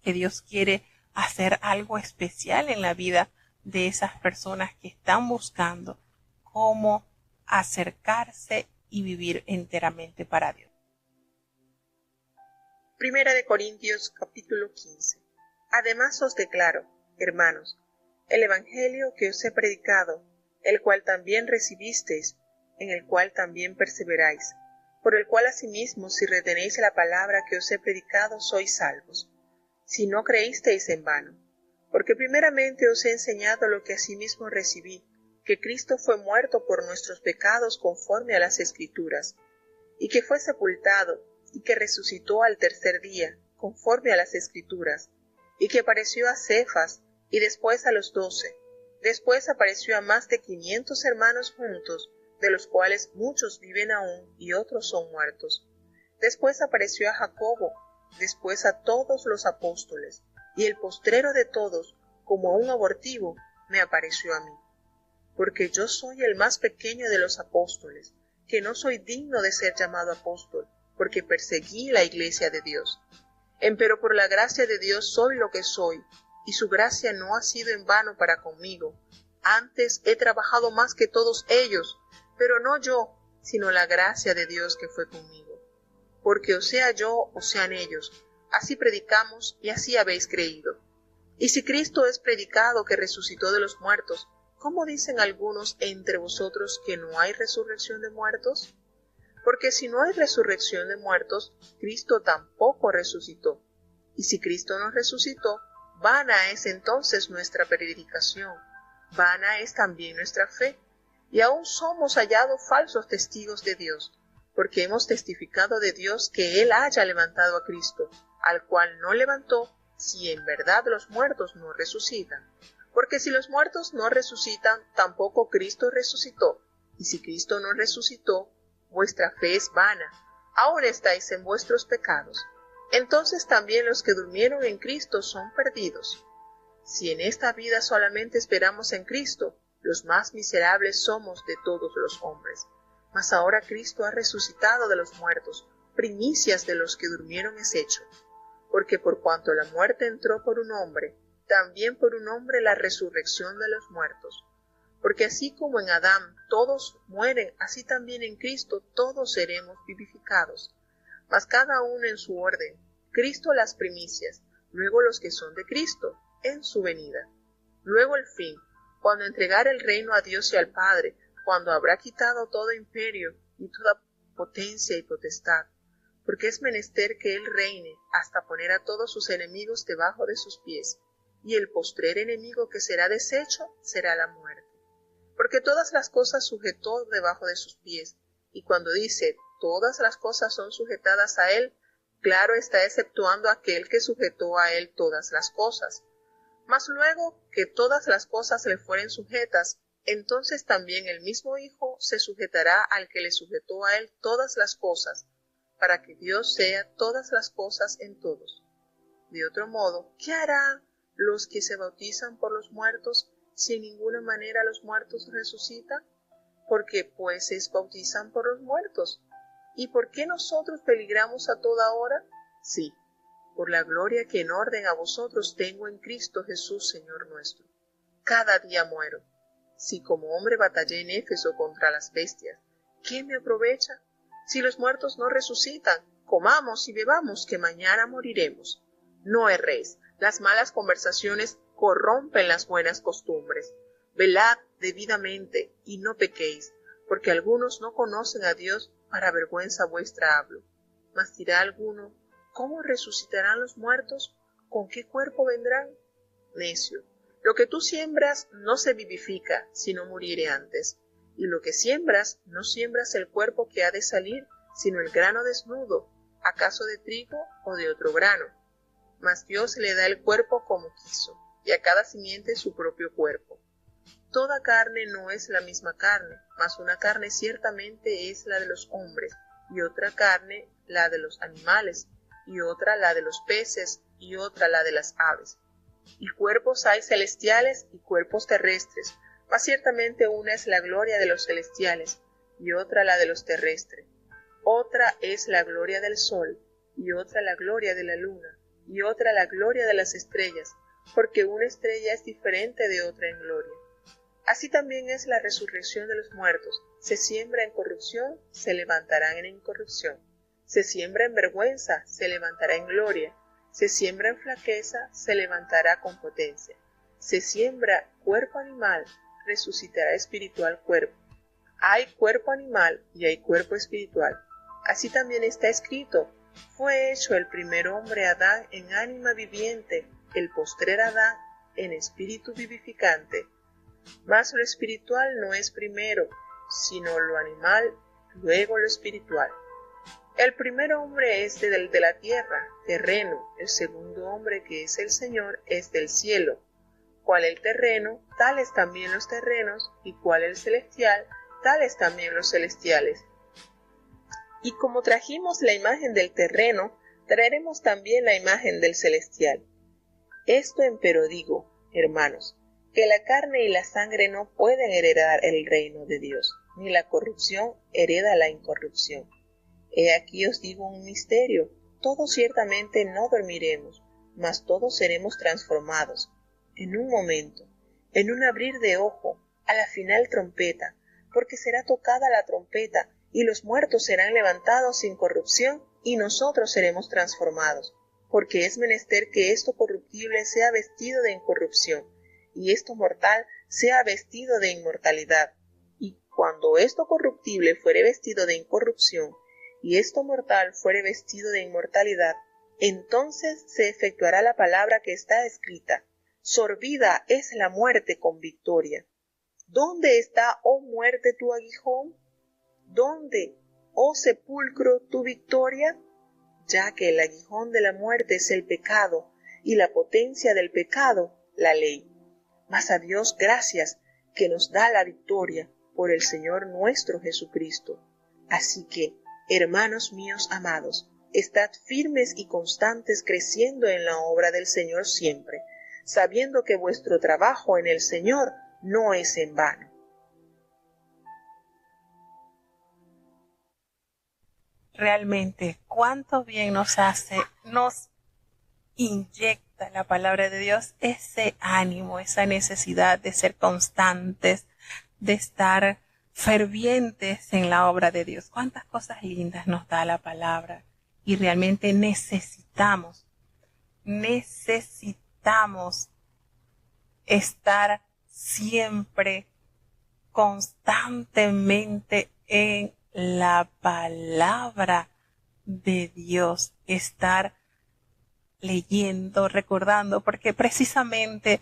que Dios quiere hacer algo especial en la vida de esas personas que están buscando cómo acercarse y vivir enteramente para Dios. Primera de Corintios capítulo 15. Además os declaro, hermanos, el evangelio que os he predicado, el cual también recibisteis, en el cual también perseveráis, por el cual asimismo si retenéis la palabra que os he predicado sois salvos, si no creísteis en vano. Porque primeramente os he enseñado lo que asimismo recibí, que Cristo fue muerto por nuestros pecados conforme a las Escrituras, y que fue sepultado, y que resucitó al tercer día, conforme a las Escrituras, y que apareció a Cefas, y después a los 12. Después apareció a más de 500 hermanos juntos, de los cuales muchos viven aún y otros son muertos. Después apareció a Jacobo, después a todos los apóstoles, y el postrero de todos, como a un abortivo, me apareció a mí. Porque yo soy el más pequeño de los apóstoles, que no soy digno de ser llamado apóstol, porque perseguí la iglesia de Dios. Empero por la gracia de Dios soy lo que soy, y su gracia no ha sido en vano para conmigo. Antes he trabajado más que todos ellos, pero no yo, sino la gracia de Dios que fue conmigo. Porque o sea yo o sean ellos, así predicamos y así habéis creído. Y si Cristo es predicado que resucitó de los muertos, ¿cómo dicen algunos entre vosotros que no hay resurrección de muertos? Porque si no hay resurrección de muertos, Cristo tampoco resucitó. Y si Cristo no resucitó, vana es entonces nuestra predicación, vana es también nuestra fe. Y aún somos hallados falsos testigos de Dios, porque hemos testificado de Dios que Él haya levantado a Cristo, al cual no levantó, si en verdad los muertos no resucitan. Porque si los muertos no resucitan, tampoco Cristo resucitó. Y si Cristo no resucitó, vuestra fe es vana, aún estáis en vuestros pecados. Entonces también los que durmieron en Cristo son perdidos. Si en esta vida solamente esperamos en Cristo, los más miserables somos de todos los hombres. Mas ahora Cristo ha resucitado de los muertos, primicias de los que durmieron es hecho. Porque por cuanto la muerte entró por un hombre, también por un hombre la resurrección de los muertos. Porque así como en Adán todos mueren, así también en Cristo todos seremos vivificados. Mas cada uno en su orden, Cristo las primicias, luego los que son de Cristo, en su venida. Luego el fin, cuando entregare el reino a Dios y al Padre, cuando habrá quitado todo imperio y toda potencia y potestad, porque es menester que Él reine hasta poner a todos sus enemigos debajo de sus pies, y el postrer enemigo que será deshecho será la muerte. Porque todas las cosas sujetó debajo de sus pies, y cuando dice todas las cosas son sujetadas a Él, claro está exceptuando aquel que sujetó a Él todas las cosas. Mas luego que todas las cosas le fueren sujetas, entonces también el mismo Hijo se sujetará al que le sujetó a Él todas las cosas, para que Dios sea todas las cosas en todos. De otro modo, ¿qué harán los que se bautizan por los muertos, si en ninguna manera los muertos resucitan? Porque pues se bautizan por los muertos. ¿Y por qué nosotros peligramos a toda hora? Sí, por la gloria que en orden a vosotros tengo en Cristo Jesús, Señor nuestro. Cada día muero. Si como hombre batallé en Éfeso contra las bestias, ¿qué me aprovecha? Si los muertos no resucitan, comamos y bebamos, que mañana moriremos. No erréis, las malas conversaciones corrompen las buenas costumbres. Velad debidamente y no pequéis, porque algunos no conocen a Dios, para vergüenza vuestra hablo. Mas dirá alguno, ¿cómo resucitarán los muertos? ¿Con qué cuerpo vendrán? Necio, lo que tú siembras no se vivifica, sino muriere antes. Y lo que siembras, no siembras el cuerpo que ha de salir, sino el grano desnudo, acaso de trigo o de otro grano. Mas Dios le da el cuerpo como quiso, y a cada simiente su propio cuerpo. Toda carne no es la misma carne, mas una carne ciertamente es la de los hombres, y otra carne la de los animales, y otra la de los peces, y otra la de las aves. Y cuerpos hay celestiales y cuerpos terrestres, mas ciertamente una es la gloria de los celestiales, y otra la de los terrestres. Otra es la gloria del sol, y otra la gloria de la luna, y otra la gloria de las estrellas, porque una estrella es diferente de otra en gloria. Así también es la resurrección de los muertos. Se siembra en corrupción, se levantarán en incorrupción. Se siembra en vergüenza, se levantará en gloria. Se siembra en flaqueza, se levantará con potencia. Se siembra cuerpo animal, resucitará espiritual cuerpo. Hay cuerpo animal y hay cuerpo espiritual. Así también está escrito, fue hecho el primer hombre Adán en ánima viviente, el postrer Adán en espíritu vivificante. Mas lo espiritual no es primero, sino lo animal, luego lo espiritual. El primer hombre es de la tierra, terreno, el segundo hombre que es el Señor es del cielo. Cual el terreno, tales también los terrenos, y cual el celestial, tales también los celestiales. Y como trajimos la imagen del terreno, traeremos también la imagen del celestial. Esto empero digo, hermanos, que la carne y la sangre no pueden heredar el reino de Dios, ni la corrupción hereda la incorrupción. He aquí os digo un misterio, todos ciertamente no dormiremos, mas todos seremos transformados, en un momento, en un abrir de ojo, a la final trompeta, porque será tocada la trompeta, y los muertos serán levantados sin corrupción, y nosotros seremos transformados, porque es menester que esto corruptible sea vestido de incorrupción, y esto mortal sea vestido de inmortalidad. Y cuando esto corruptible fuere vestido de incorrupción, y esto mortal fuere vestido de inmortalidad, entonces se efectuará la palabra que está escrita, sorbida es la muerte con victoria. ¿Dónde está, oh muerte, tu aguijón? ¿Dónde, oh sepulcro, tu victoria? Ya que el aguijón de la muerte es el pecado, y la potencia del pecado, la ley. Mas a Dios gracias, que nos da la victoria por el Señor nuestro Jesucristo. Así que, hermanos míos amados, estad firmes y constantes creciendo en la obra del Señor siempre, sabiendo que vuestro trabajo en el Señor no es en vano. Realmente, cuánto bien nos hace, nos inyecta la palabra de Dios ese ánimo, esa necesidad de ser constantes, de estar fervientes en la obra de Dios. Cuántas cosas lindas nos da la palabra y realmente necesitamos estar siempre constantemente en la palabra de Dios, estar leyendo, recordando, porque precisamente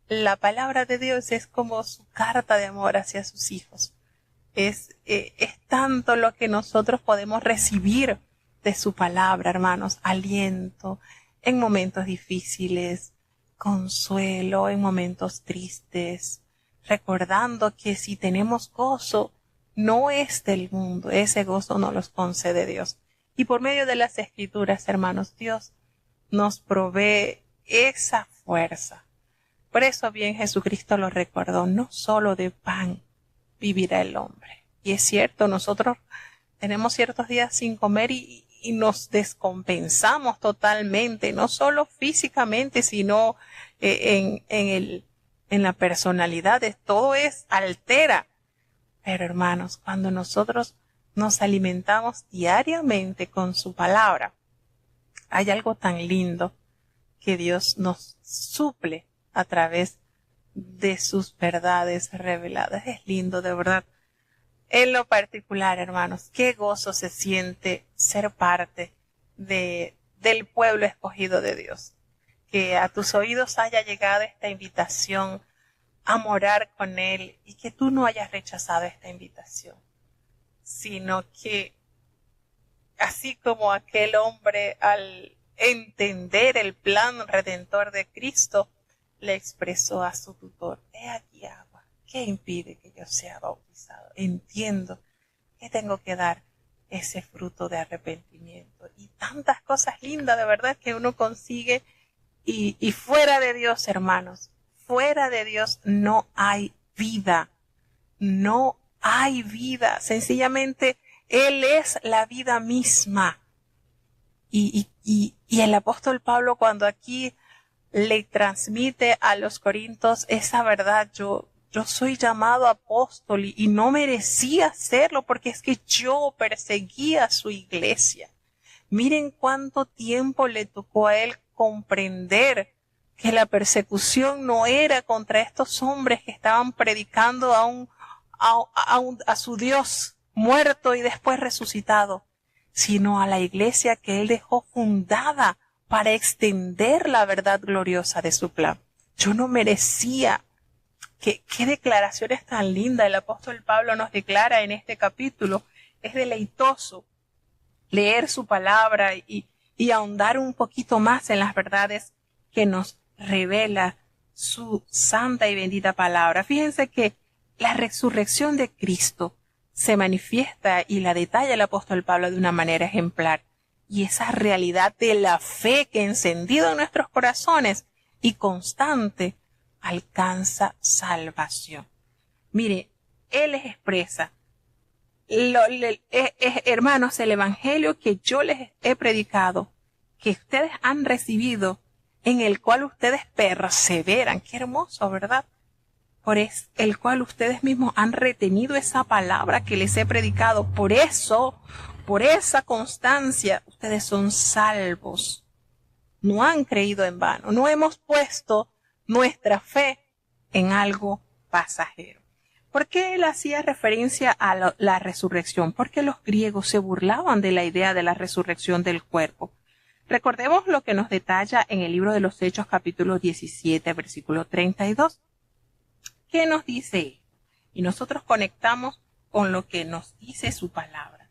la palabra de Dios es como su carta de amor hacia sus hijos. Es tanto lo que nosotros podemos recibir de su palabra, hermanos, aliento en momentos difíciles, consuelo en momentos tristes, recordando que si tenemos gozo, no es del mundo, ese gozo nos los concede Dios. Y por medio de las Escrituras, hermanos, Dios nos provee esa fuerza. Por eso bien Jesucristo lo recordó, no solo de pan vivirá el hombre. Y es cierto, nosotros tenemos ciertos días sin comer y nos descompensamos totalmente, no solo físicamente, sino en la personalidad, todo altera. Pero hermanos, cuando nosotros nos alimentamos diariamente con su palabra, hay algo tan lindo que Dios nos suple a través de sus verdades reveladas. Es lindo, de verdad. En lo particular, hermanos, qué gozo se siente ser parte del pueblo escogido de Dios. Que a tus oídos haya llegado esta invitación a morar con Él y que tú no hayas rechazado esta invitación, sino que así como aquel hombre al entender el plan redentor de Cristo, le expresó a su tutor: he aquí agua, ¿qué impide que yo sea bautizado? Entiendo que tengo que dar ese fruto de arrepentimiento y tantas cosas lindas de verdad que uno consigue y fuera de Dios, hermanos, fuera de Dios no hay vida, no hay vida, sencillamente Él es la vida misma. Y el apóstol Pablo, cuando aquí le transmite a los corintios esa verdad, yo soy llamado apóstol y no merecía serlo porque es que yo perseguía a su iglesia. Miren cuánto tiempo le tocó a él comprender que la persecución no era contra estos hombres que estaban predicando a su Dios muerto y después resucitado, sino a la iglesia que él dejó fundada para extender la verdad gloriosa de su plan. Yo no merecía. Qué declaraciones tan lindas el apóstol Pablo nos declara en este capítulo. Es deleitoso leer su palabra y ahondar un poquito más en las verdades que nos revela su santa y bendita palabra. Fíjense que la resurrección de Cristo se manifiesta y la detalla el apóstol Pablo de una manera ejemplar. Y esa realidad de la fe que encendido en nuestros corazones y constante alcanza salvación. Mire, él les expresa, hermanos, el evangelio que yo les he predicado, que ustedes han recibido, en el cual ustedes perseveran. Qué hermoso, ¿verdad? Por el cual ustedes mismos han retenido esa palabra que les he predicado. Por eso, por esa constancia, ustedes son salvos. No han creído en vano. No hemos puesto nuestra fe en algo pasajero. ¿Por qué él hacía referencia a la resurrección? Porque los griegos se burlaban de la idea de la resurrección del cuerpo. Recordemos lo que nos detalla en el libro de los Hechos, capítulo 17, versículo 32. ¿Qué nos dice? Y nosotros conectamos con lo que nos dice su palabra.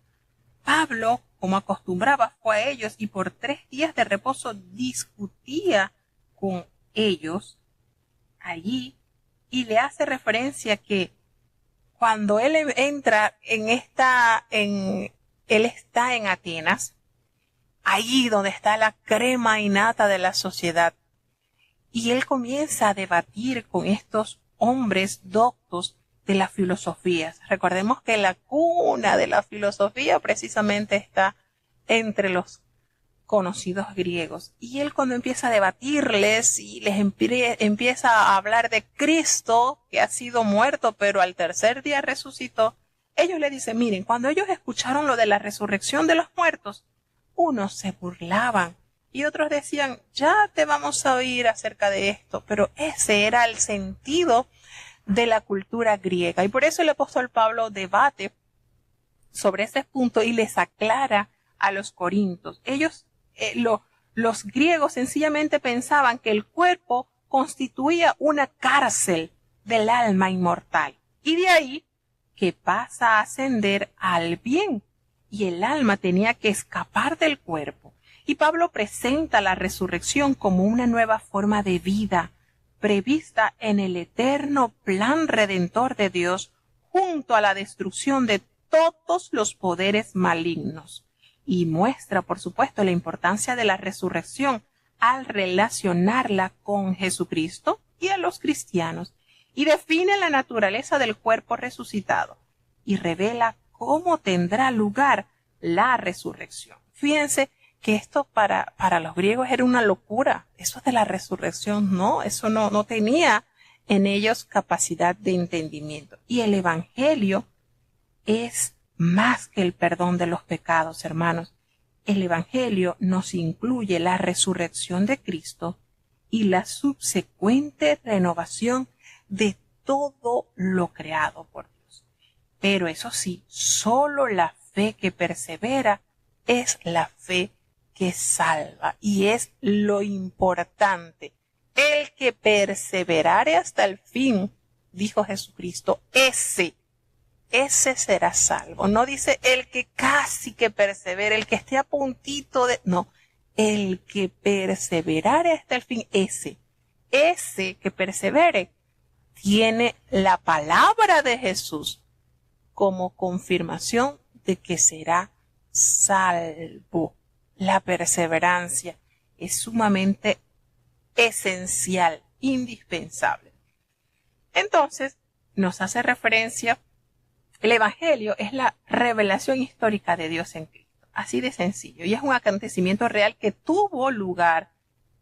Pablo, como acostumbraba, fue a ellos y por 3 días de reposo discutía con ellos allí y le hace referencia que cuando él entra él está en Atenas, allí donde está la crema innata de la sociedad, y él comienza a debatir con estos hombres doctos de las filosofías. Recordemos que la cuna de la filosofía precisamente está entre los conocidos griegos. Y él cuando empieza a debatirles y les empieza a hablar de Cristo, que ha sido muerto, pero al tercer día resucitó, ellos le dicen, miren, cuando ellos escucharon lo de la resurrección de los muertos, unos se burlaban y otros decían, ya te vamos a oír acerca de esto, pero ese era el sentido de la cultura griega. Y por eso el apóstol Pablo debate sobre ese punto y les aclara a los corintios. Ellos, los griegos sencillamente pensaban que el cuerpo constituía una cárcel del alma inmortal. Y de ahí que pasa a ascender al bien. Y el alma tenía que escapar del cuerpo. Y Pablo presenta la resurrección como una nueva forma de vida, prevista en el eterno plan redentor de Dios, junto a la destrucción de todos los poderes malignos. Y muestra, por supuesto, la importancia de la resurrección al relacionarla con Jesucristo y a los cristianos. Y define la naturaleza del cuerpo resucitado. Y revela cómo tendrá lugar la resurrección. Fíjense que esto para los griegos era una locura. Eso de la resurrección, no, eso no tenía en ellos capacidad de entendimiento. Y el evangelio es más que el perdón de los pecados, hermanos. El evangelio nos incluye la resurrección de Cristo y la subsecuente renovación de todo lo creado por Dios. Pero eso sí, solo la fe que persevera es la fe que salva, y es lo importante. El que perseverare hasta el fin, dijo Jesucristo, ese será salvo. No dice el que casi que persevere, el que esté a puntito de... No, el que perseverare hasta el fin, ese que persevere, tiene la palabra de Jesús como confirmación de que será salvo. La perseverancia es sumamente esencial, indispensable. Entonces, nos hace referencia, el Evangelio es la revelación histórica de Dios en Cristo. Así de sencillo. Y es un acontecimiento real que tuvo lugar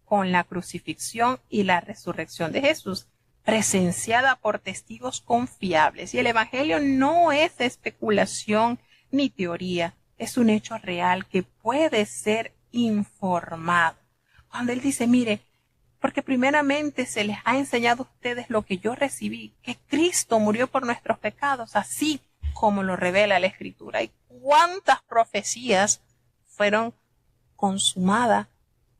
con la crucifixión y la resurrección de Jesús, presenciada por testigos confiables. Y el Evangelio no es especulación ni teoría, es un hecho real que puede ser informado. Cuando Él dice, mire, porque primeramente se les ha enseñado a ustedes lo que yo recibí, que Cristo murió por nuestros pecados, así como lo revela la Escritura. ¿Y cuántas profecías fueron consumadas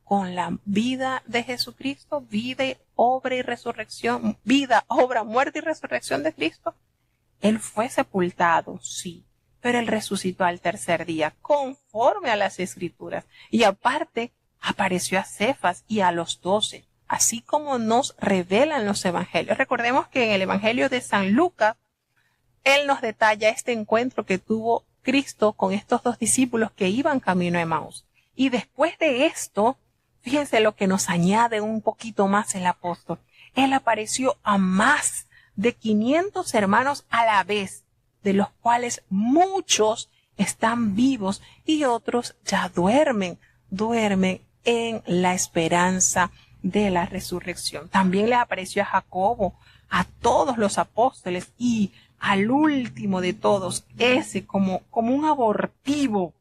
con la vida de Jesucristo? Vida, obra y resurrección, vida, obra, muerte y resurrección de Cristo. Él fue sepultado, sí, pero Él resucitó al tercer día, conforme a las Escrituras. Y aparte, apareció a Cefas y a los 12, así como nos revelan los evangelios. Recordemos que en el Evangelio de San Lucas, Él nos detalla este encuentro que tuvo Cristo con estos 2 discípulos que iban camino a Emaús. Y después de esto, fíjense lo que nos añade un poquito más el apóstol. Él apareció a más de 500 hermanos a la vez, de los cuales muchos están vivos y otros ya duermen en la esperanza de la resurrección. También le apareció a Jacobo, a todos los apóstoles y al último de todos, ese como un abortivo,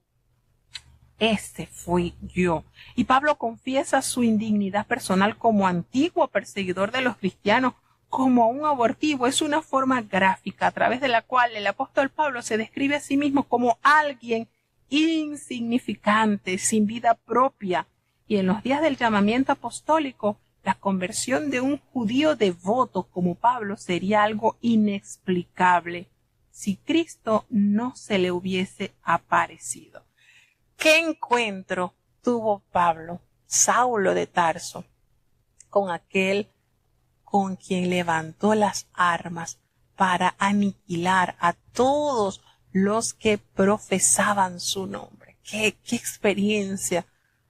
ese fui yo. Y Pablo confiesa su indignidad personal como antiguo perseguidor de los cristianos, como un abortivo. Es una forma gráfica a través de la cual el apóstol Pablo se describe a sí mismo como alguien insignificante, sin vida propia. Y en los días del llamamiento apostólico, la conversión de un judío devoto como Pablo sería algo inexplicable si Cristo no se le hubiese aparecido. ¿Qué encuentro tuvo Pablo, Saulo de Tarso, con aquel con quien levantó las armas para aniquilar a todos los que profesaban su nombre? ¡Qué experiencia!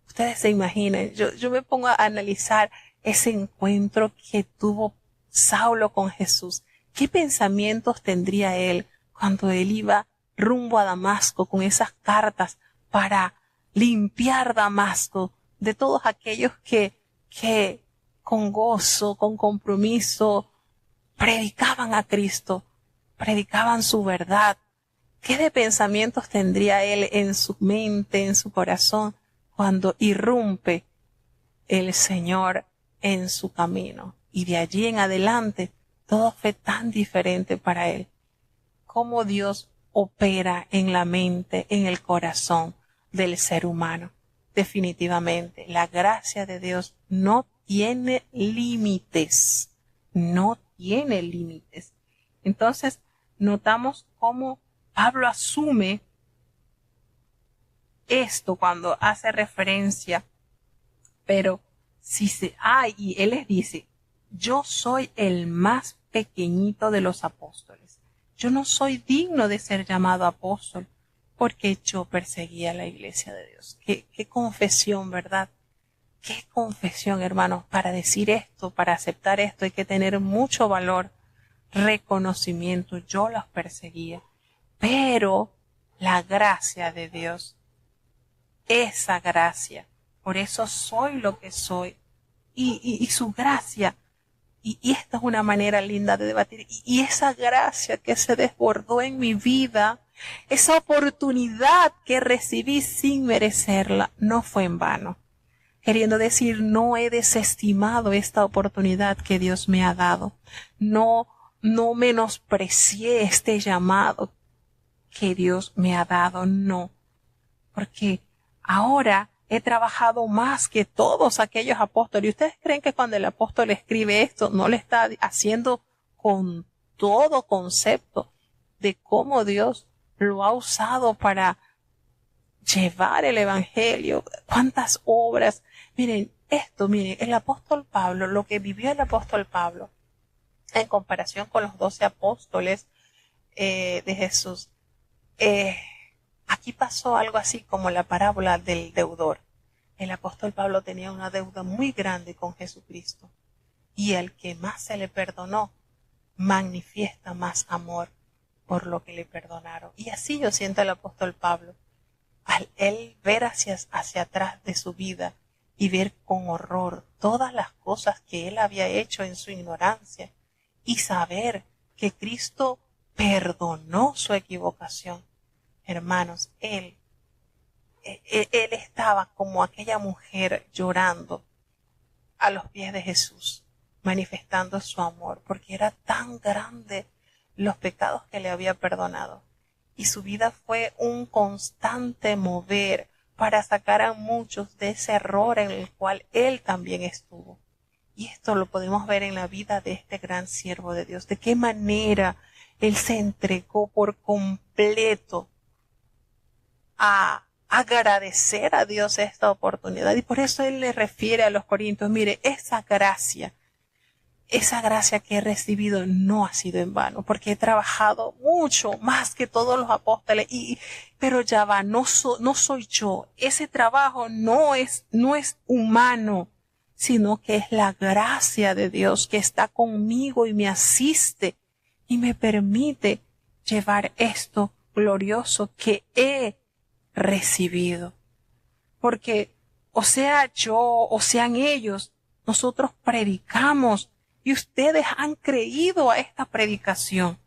Ustedes se imaginan, yo me pongo a analizar ese encuentro que tuvo Saulo con Jesús. ¿Qué pensamientos tendría él cuando él iba rumbo a Damasco con esas cartas para limpiar Damasco de todos aquellos que con gozo, con compromiso, predicaban a Cristo, predicaban su verdad? ¿Qué de pensamientos tendría él en su mente, en su corazón, cuando irrumpe el Señor en su camino? Y de allí en adelante, todo fue tan diferente para él. Cómo Dios opera en la mente, en el corazón del ser humano. Definitivamente, la gracia de Dios no tiene límites. No tiene límites. Entonces, notamos cómo Pablo asume esto cuando hace referencia, pero y él les dice, yo soy el más pequeñito de los apóstoles. Yo no soy digno de ser llamado apóstol porque yo perseguía la iglesia de Dios. Qué confesión, ¿verdad? Qué confesión, hermanos. Para decir esto, para aceptar esto, hay que tener mucho valor, reconocimiento. Yo los perseguía, pero la gracia de Dios, esa gracia, por eso soy lo que soy, y su gracia, y esta es una manera linda de debatir, y esa gracia que se desbordó en mi vida, esa oportunidad que recibí sin merecerla, no fue en vano. queriendo decir, no he desestimado esta oportunidad que Dios me ha dado. No menosprecié este llamado que Dios me ha dado, no. Porque ahora he trabajado más que todos aquellos apóstoles. ¿Y ustedes creen que cuando el apóstol escribe esto no le está haciendo con todo concepto de cómo Dios lo ha usado para llevar el evangelio? ¿Cuántas obras? Miren, el apóstol Pablo, lo que vivió el apóstol Pablo en comparación con los 12 apóstoles de Jesús, aquí pasó algo así como la parábola del deudor. El apóstol Pablo tenía una deuda muy grande con Jesucristo, y el que más se le perdonó manifiesta más amor por lo que le perdonaron. Y así yo siento al apóstol Pablo, al él ver hacia atrás de su vida y ver con horror todas las cosas que él había hecho en su ignorancia, y saber que Cristo perdonó su equivocación. Hermanos, él estaba como aquella mujer llorando a los pies de Jesús, manifestando su amor, porque era tan grande los pecados que le había perdonado. Y su vida fue un constante mover para sacar a muchos de ese error en el cual él también estuvo. Y esto lo podemos ver en la vida de este gran siervo de Dios. De qué manera él se entregó por completo a agradecer a Dios esta oportunidad. Y por eso él le refiere a los corintios, mire, esa gracia que he recibido no ha sido en vano, porque he trabajado mucho más que todos los apóstoles, pero ya va, no soy yo. Ese trabajo no es humano, sino que es la gracia de Dios que está conmigo y me asiste y me permite llevar esto glorioso que he recibido. Porque o sea yo, o sean ellos, nosotros predicamos y ustedes han creído a esta predicación.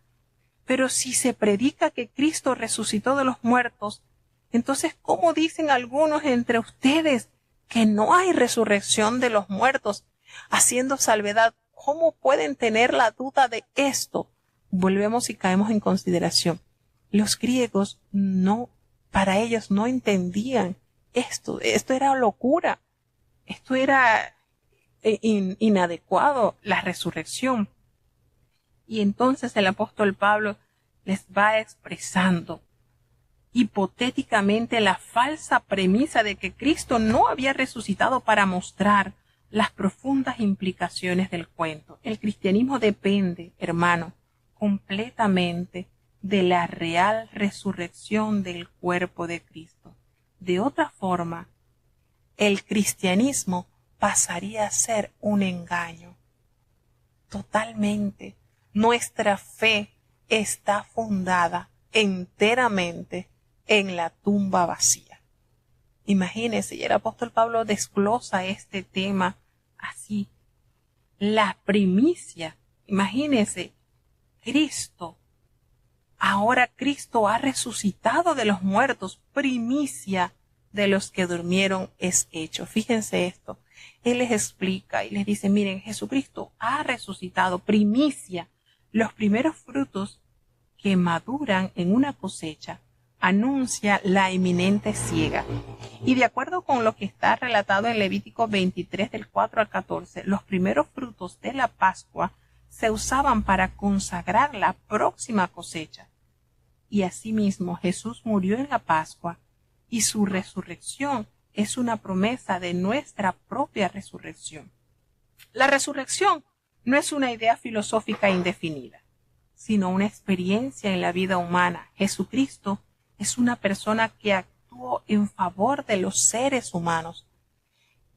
Pero si se predica que Cristo resucitó de los muertos, entonces ¿cómo dicen algunos entre ustedes que no hay resurrección de los muertos? Haciendo salvedad, ¿cómo pueden tener la duda de esto? Volvemos y caemos en consideración. Los griegos para ellos no entendían esto. Esto era locura. Esto era inadecuado, la resurrección. Y entonces el apóstol Pablo les va expresando hipotéticamente la falsa premisa de que Cristo no había resucitado para mostrar las profundas implicaciones del cuento. El cristianismo depende, hermano, completamente de la real resurrección del cuerpo de Cristo. De otra forma, el cristianismo pasaría a ser un engaño. Totalmente. Nuestra fe está fundada enteramente en la tumba vacía. Imagínense, y el apóstol Pablo desglosa este tema así. La primicia, imagínense, ahora Cristo ha resucitado de los muertos, primicia de los que durmieron es hecho. Fíjense esto, él les explica y les dice, miren, Jesucristo ha resucitado, primicia, los primeros frutos que maduran en una cosecha, anuncia la inminente siega. Y de acuerdo con lo que está relatado en Levítico 23 del 4 al 14, los primeros frutos de la Pascua se usaban para consagrar la próxima cosecha. Y asimismo Jesús murió en la Pascua y su resurrección es una promesa de nuestra propia resurrección. La resurrección no es una idea filosófica indefinida, sino una experiencia en la vida humana. Jesucristo es una persona que actuó en favor de los seres humanos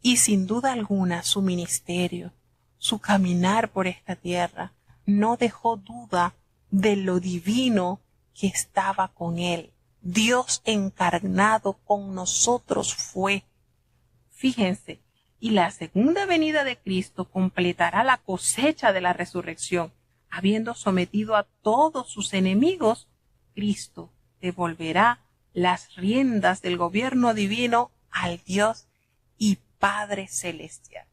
y sin duda alguna su ministerio, su caminar por esta tierra, no dejó duda de lo divino que estaba con él. Dios encarnado con nosotros fue. Fíjense, y la segunda venida de Cristo completará la cosecha de la resurrección. Habiendo sometido a todos sus enemigos, Cristo devolverá las riendas del gobierno divino al Dios y Padre Celestial.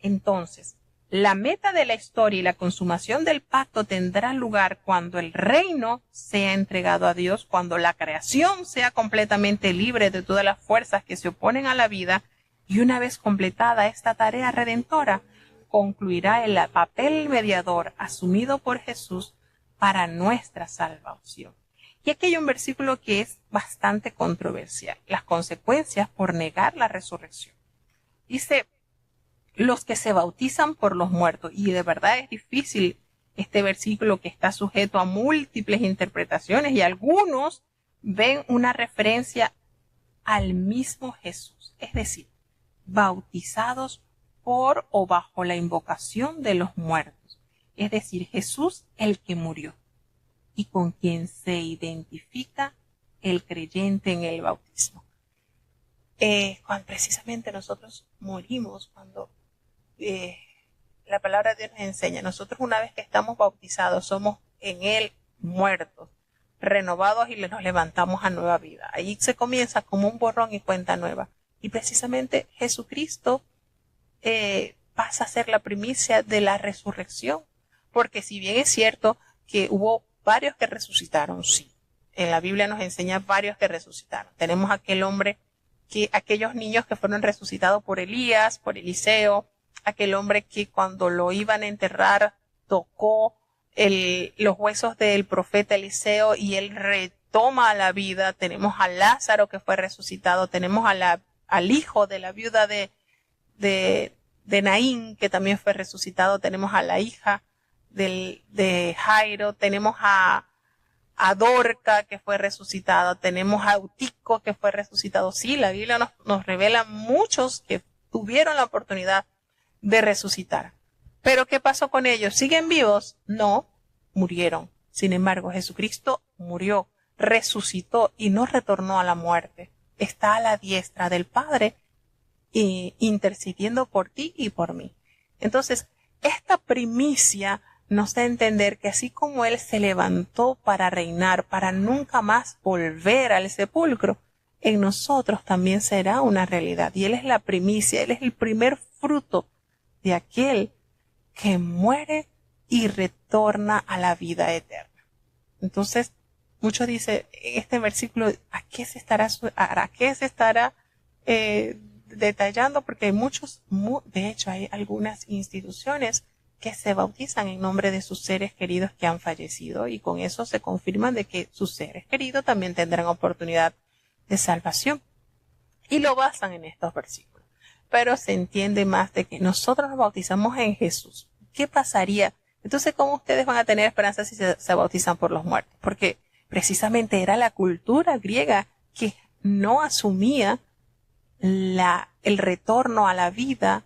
Entonces, la meta de la historia y la consumación del pacto tendrá lugar cuando el reino sea entregado a Dios, cuando la creación sea completamente libre de todas las fuerzas que se oponen a la vida, y una vez completada esta tarea redentora, concluirá el papel mediador asumido por Jesús para nuestra salvación. Y aquí hay un versículo que es bastante controversial, las consecuencias por negar la resurrección. Dice, los que se bautizan por los muertos, y de verdad es difícil este versículo que está sujeto a múltiples interpretaciones, y algunos ven una referencia al mismo Jesús, es decir, bautizados por o bajo la invocación de los muertos, es decir, Jesús el que murió y con quien se identifica el creyente en el bautismo. Cuando precisamente nosotros morimos, cuando la palabra de Dios nos enseña, nosotros una vez que estamos bautizados somos en Él muertos, renovados y nos levantamos a nueva vida. Ahí se comienza como un borrón y cuenta nueva. Y precisamente Jesucristo pasa a ser la primicia de la resurrección, porque si bien es cierto que hubo varios que resucitaron, sí, en la Biblia nos enseña varios que resucitaron. Tenemos aquellos niños que fueron resucitados por Elías, por Eliseo, aquel hombre que cuando lo iban a enterrar tocó los huesos del profeta Eliseo y él retoma a la vida. Tenemos a Lázaro que fue resucitado, tenemos al hijo de la viuda de Naín que también fue resucitado, tenemos a la hija de Jairo, tenemos a Dorca que fue resucitado, tenemos a Eutico que fue resucitado. Sí, la Biblia nos revela muchos que tuvieron la oportunidad de resucitar. Pero ¿qué pasó con ellos? ¿Siguen vivos? No, murieron. Sin embargo, Jesucristo murió, resucitó y no retornó a la muerte. Está a la diestra del Padre intercediendo por ti y por mí. Entonces, esta primicia nos da a entender que así como Él se levantó para reinar, para nunca más volver al sepulcro, en nosotros también será una realidad. Y Él es la primicia, Él es el primer fruto de aquel que muere y retorna a la vida eterna. Entonces, muchos dicen, este versículo, ¿a qué se estará detallando? Porque hay de hecho hay algunas instituciones que se bautizan en nombre de sus seres queridos que han fallecido y con eso se confirman de que sus seres queridos también tendrán oportunidad de salvación. Y lo basan en estos versículos. Pero se entiende más de que nosotros nos bautizamos en Jesús. ¿Qué pasaría? Entonces, ¿cómo ustedes van a tener esperanza si se bautizan por los muertos? Porque precisamente era la cultura griega que no asumía el retorno a la vida.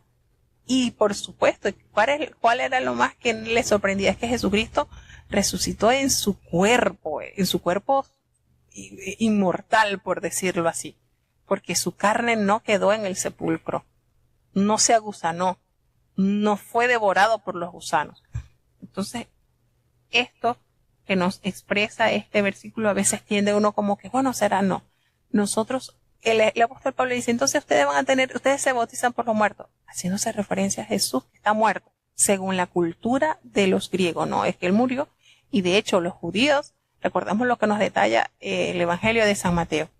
Y por supuesto, ¿cuál era lo más que les sorprendía? Es que Jesucristo resucitó en su cuerpo inmortal, por decirlo así, porque su carne no quedó en el sepulcro, no se agusanó, no fue devorado por los gusanos. Entonces, esto que nos expresa este versículo a veces tiende uno como que, bueno, será no. Nosotros, el apóstol Pablo dice, entonces ustedes se bautizan por los muertos, haciéndose referencia a Jesús que está muerto, según la cultura de los griegos, no es que él murió, y de hecho los judíos, recordamos lo que nos detalla el Evangelio de San Mateo,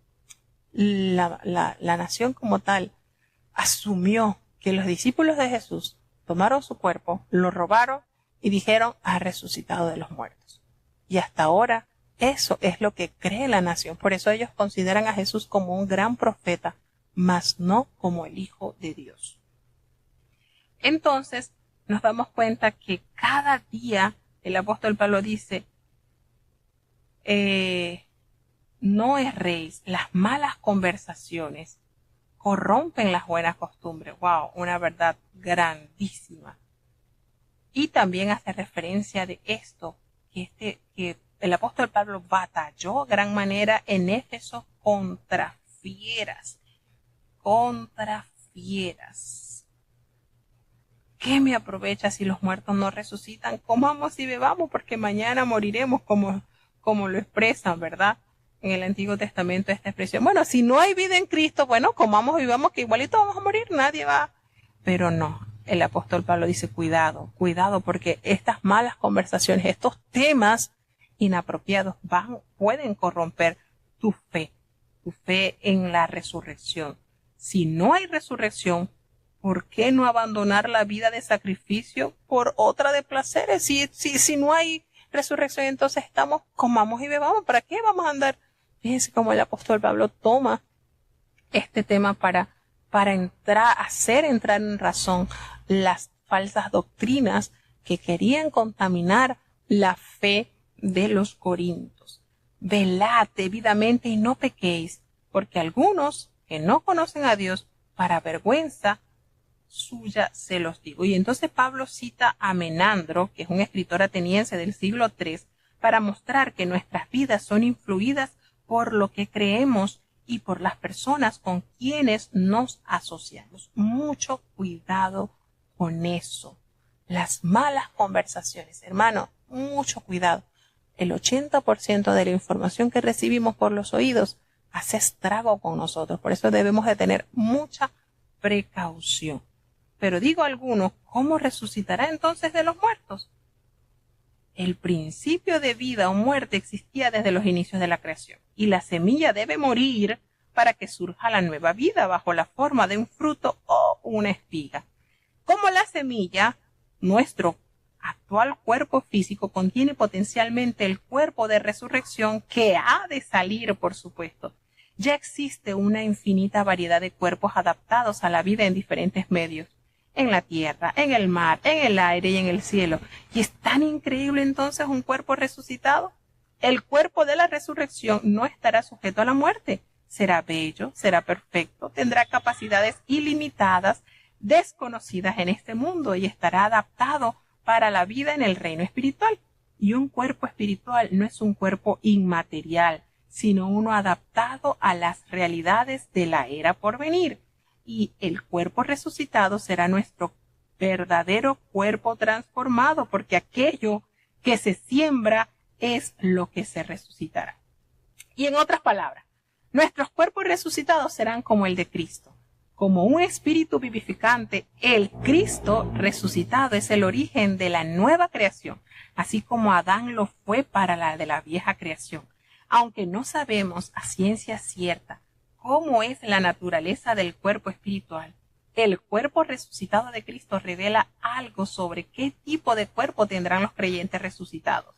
la nación como tal asumió que los discípulos de Jesús tomaron su cuerpo, lo robaron y dijeron, ha resucitado de los muertos. Y hasta ahora eso es lo que cree la nación. Por eso ellos consideran a Jesús como un gran profeta, mas no como el Hijo de Dios. Entonces nos damos cuenta que cada día el apóstol Pablo dice, no erréis, las malas conversaciones corrompen las buenas costumbres. Wow, una verdad grandísima. Y también hace referencia de esto, que el apóstol Pablo batalló gran manera en Éfeso contra fieras. ¿Qué me aprovecha si los muertos no resucitan? Comamos y bebamos porque mañana moriremos, como lo expresan, ¿verdad? en el Antiguo Testamento esta expresión. Bueno, si no hay vida en Cristo, bueno, comamos y vivamos que igualito vamos a morir, nadie va. Pero no, el apóstol Pablo dice cuidado, cuidado, porque estas malas conversaciones, estos temas inapropiados pueden corromper tu fe en la resurrección. Si no hay resurrección, ¿por qué no abandonar la vida de sacrificio por otra de placeres? Si no hay resurrección, entonces comamos y bebamos. ¿Para qué vamos a andar? Fíjense cómo el apóstol Pablo toma este tema para hacer entrar en razón las falsas doctrinas que querían contaminar la fe de los corintios. Velad debidamente y no pequéis, porque algunos que no conocen a Dios, para vergüenza suya se los digo. Y entonces Pablo cita a Menandro, que es un escritor ateniense del siglo III, para mostrar que nuestras vidas son influidas por lo que creemos y por las personas con quienes nos asociamos. Mucho cuidado con eso. Las malas conversaciones, hermano, mucho cuidado. El 80% de la información que recibimos por los oídos hace estrago con nosotros. Por eso debemos de tener mucha precaución. Pero digo a algunos, ¿cómo resucitará entonces de los muertos? El principio de vida o muerte existía desde los inicios de la creación, y la semilla debe morir para que surja la nueva vida bajo la forma de un fruto o una espiga. Como la semilla, nuestro actual cuerpo físico contiene potencialmente el cuerpo de resurrección que ha de salir, por supuesto. Ya existe una infinita variedad de cuerpos adaptados a la vida en diferentes medios, en la tierra, en el mar, en el aire y en el cielo. ¿Y es tan increíble entonces un cuerpo resucitado? El cuerpo de la resurrección no estará sujeto a la muerte. Será bello, será perfecto, tendrá capacidades ilimitadas, desconocidas en este mundo, y estará adaptado para la vida en el reino espiritual. Y un cuerpo espiritual no es un cuerpo inmaterial, sino uno adaptado a las realidades de la era por venir. Y el cuerpo resucitado será nuestro verdadero cuerpo transformado, porque aquello que se siembra es lo que se resucitará. Y en otras palabras, nuestros cuerpos resucitados serán como el de Cristo. Como un espíritu vivificante, el Cristo resucitado es el origen de la nueva creación, así como Adán lo fue para la de la vieja creación. Aunque no sabemos a ciencia cierta cómo es la naturaleza del cuerpo espiritual, el cuerpo resucitado de Cristo revela algo sobre qué tipo de cuerpo tendrán los creyentes resucitados.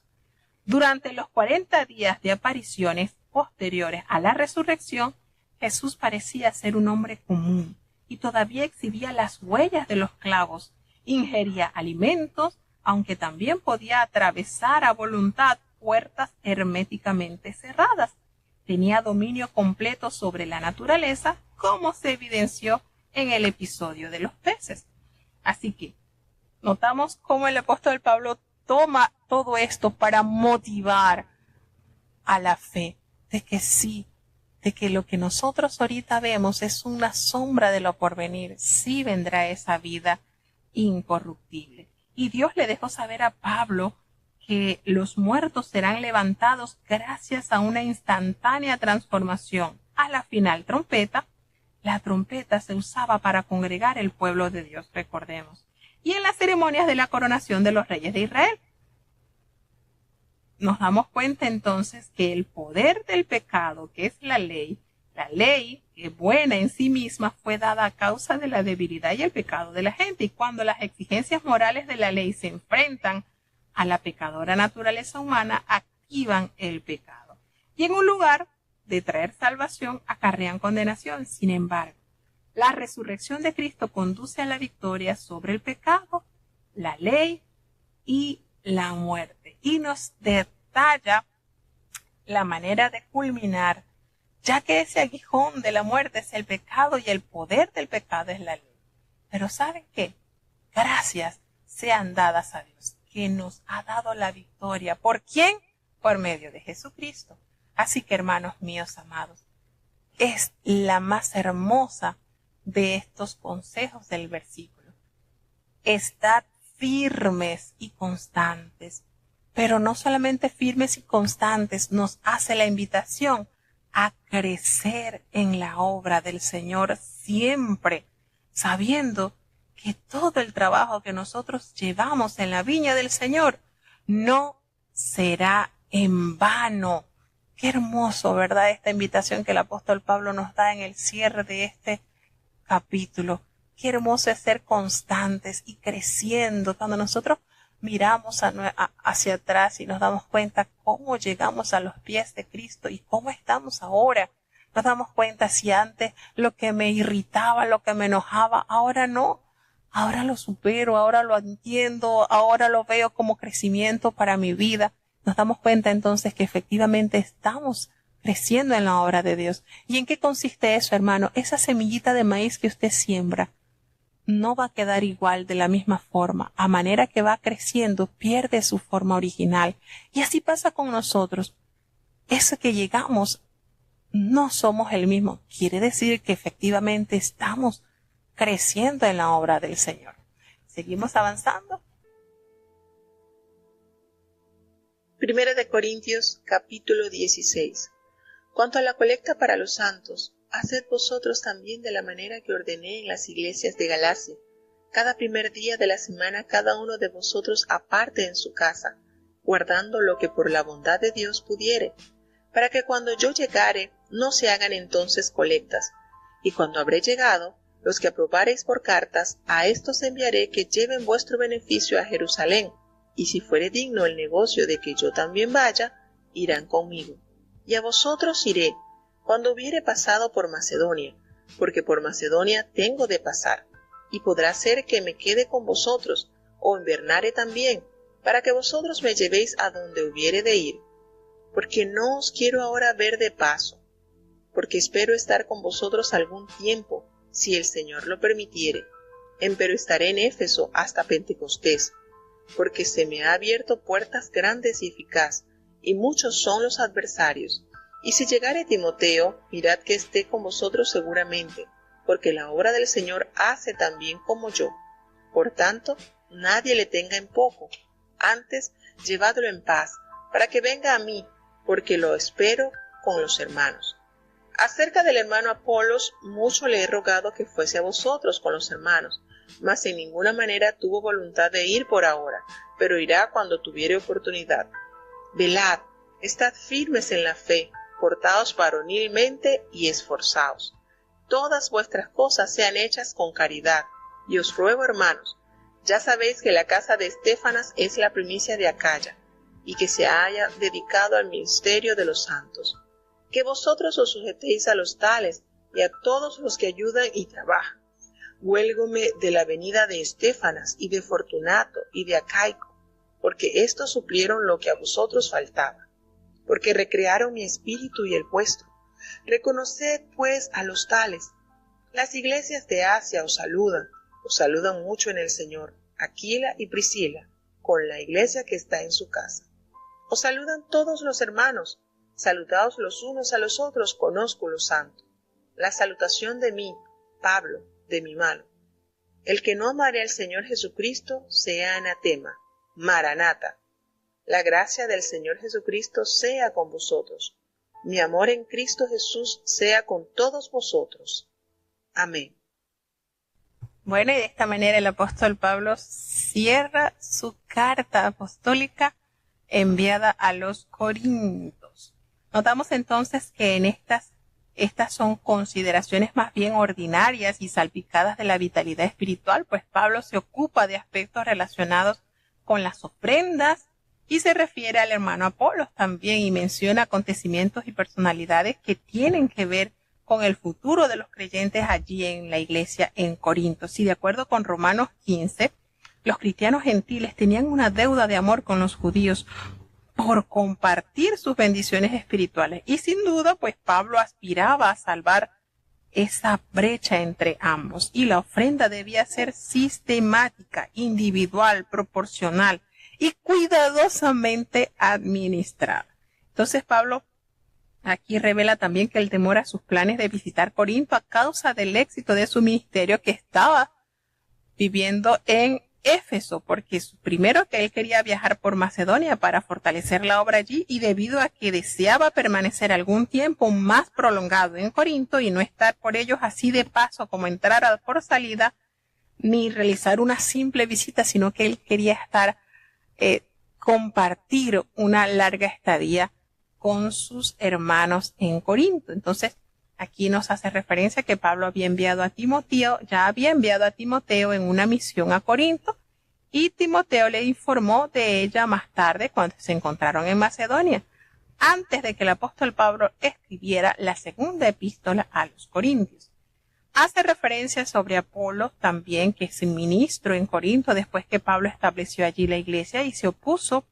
Durante los 40 días de apariciones posteriores a la resurrección, Jesús parecía ser un hombre común y todavía exhibía las huellas de los clavos, ingería alimentos, aunque también podía atravesar a voluntad puertas herméticamente cerradas. Tenía dominio completo sobre la naturaleza, como se evidenció en el episodio de los peces. Así que notamos cómo el apóstol Pablo toma todo esto para motivar a la fe de que sí, de que lo que nosotros ahorita vemos es una sombra de lo porvenir. Sí vendrá esa vida incorruptible. Y Dios le dejó saber a Pablo que los muertos serán levantados gracias a una instantánea transformación. A la final trompeta, la trompeta se usaba para congregar el pueblo de Dios, recordemos, y en las ceremonias de la coronación de los reyes de Israel. Nos damos cuenta entonces que el poder del pecado, que es la ley que buena en sí misma, fue dada a causa de la debilidad y el pecado de la gente, y cuando las exigencias morales de la ley se enfrentan a la pecadora naturaleza humana, activan el pecado. Y en un lugar de traer salvación, acarrean condenación. Sin embargo, la resurrección de Cristo conduce a la victoria sobre el pecado, la ley y la muerte. Y nos detalla la manera de culminar, ya que ese aguijón de la muerte es el pecado y el poder del pecado es la ley. Pero ¿saben qué? Gracias sean dadas a Dios, que nos ha dado la victoria. ¿Por quién? Por medio de Jesucristo. Así que, hermanos míos amados, es la más hermosa de estos consejos del versículo. Estad firmes y constantes. Pero no solamente firmes y constantes, nos hace la invitación a crecer en la obra del Señor siempre, sabiendo que todo el trabajo que nosotros llevamos en la viña del Señor no será en vano. Qué hermoso, ¿verdad? Esta invitación que el apóstol Pablo nos da en el cierre de este capítulo. Qué hermoso es ser constantes y creciendo. Cuando nosotros miramos hacia atrás y nos damos cuenta cómo llegamos a los pies de Cristo y cómo estamos ahora, nos damos cuenta si antes lo que me irritaba, lo que me enojaba, ahora no. Ahora lo supero, ahora lo entiendo, ahora lo veo como crecimiento para mi vida. Nos damos cuenta entonces que efectivamente estamos creciendo en la obra de Dios. ¿Y en qué consiste eso, hermano? Esa semillita de maíz que usted siembra no va a quedar igual de la misma forma. A manera que va creciendo, pierde su forma original. Y así pasa con nosotros. Eso que llegamos, no somos el mismo. Quiere decir que efectivamente estamos creciendo en la obra del Señor. Seguimos avanzando. Primera de Corintios, capítulo 16. Cuanto a la colecta para los santos, haced vosotros también de la manera que ordené en las iglesias de Galacia. Cada primer día de la semana cada uno de vosotros aparte en su casa, guardando lo que por la bondad de Dios pudiere, para que cuando yo llegare no se hagan entonces colectas. Y cuando habré llegado, los que aprobareis por cartas, a estos enviaré que lleven vuestro beneficio a Jerusalén, y si fuere digno el negocio de que yo también vaya, irán conmigo. Y a vosotros iré, cuando hubiere pasado por Macedonia, porque por Macedonia tengo de pasar, y podrá ser que me quede con vosotros, o invernare también, para que vosotros me llevéis a donde hubiere de ir. Porque no os quiero ahora ver de paso, porque espero estar con vosotros algún tiempo, si el Señor lo permitiere. Empero estaré en Éfeso hasta Pentecostés, porque se me ha abierto puertas grandes y eficaz, y muchos son los adversarios. Y si llegare Timoteo, mirad que esté con vosotros seguramente, porque la obra del Señor hace también como yo. Por tanto, nadie le tenga en poco, antes llevadlo en paz, para que venga a mí, porque lo espero con los hermanos. Acerca del hermano Apolos, mucho le he rogado que fuese a vosotros con los hermanos, mas en ninguna manera tuvo voluntad de ir por ahora, pero irá cuando tuviere oportunidad. Velad, estad firmes en la fe, portaos varonilmente y esforzaos. Todas vuestras cosas sean hechas con caridad, y os ruego, hermanos, ya sabéis que la casa de Estéfanas es la primicia de Acaya, y que se haya dedicado al ministerio de los santos. Que vosotros os sujetéis a los tales y a todos los que ayudan y trabajan. Huélgome de la venida de Estéfanas y de Fortunato y de Acaico, porque éstos suplieron lo que a vosotros faltaba, porque recrearon mi espíritu y el vuestro. Reconoced pues a los tales. Las iglesias de Asia os saludan mucho en el Señor, Aquila y Priscila, con la iglesia que está en su casa. Os saludan todos los hermanos. Saludaos los unos a los otros con ósculo santo. La salutación de mí, Pablo, de mi mano. El que no amare al Señor Jesucristo sea anatema. Maranata. La gracia del Señor Jesucristo sea con vosotros. Mi amor en Cristo Jesús sea con todos vosotros. Amén. Bueno, y de esta manera el apóstol Pablo cierra su carta apostólica enviada a los Corintios. Notamos entonces que en estas son consideraciones más bien ordinarias y salpicadas de la vitalidad espiritual, pues Pablo se ocupa de aspectos relacionados con las ofrendas y se refiere al hermano Apolos también y menciona acontecimientos y personalidades que tienen que ver con el futuro de los creyentes allí en la iglesia en Corinto. Y de acuerdo con Romanos 15, los cristianos gentiles tenían una deuda de amor con los judíos por compartir sus bendiciones espirituales. Y sin duda, pues Pablo aspiraba a salvar esa brecha entre ambos. Y la ofrenda debía ser sistemática, individual, proporcional y cuidadosamente administrada. Entonces Pablo aquí revela también que el temor a sus planes de visitar Corinto a causa del éxito de su ministerio que estaba viviendo en Éfeso, porque primero que él quería viajar por Macedonia para fortalecer la obra allí, y debido a que deseaba permanecer algún tiempo más prolongado en Corinto y no estar por ellos así de paso como entrar por salida, ni realizar una simple visita, sino que él quería estar, compartir una larga estadía con sus hermanos en Corinto. Entonces, aquí nos hace referencia que Pablo había enviado a Timoteo, ya había enviado a Timoteo en una misión a Corinto, y Timoteo le informó de ella más tarde cuando se encontraron en Macedonia, antes de que el apóstol Pablo escribiera la segunda epístola a los Corintios. Hace referencia sobre Apolo también, que es ministro en Corinto después que Pablo estableció allí la iglesia y se opuso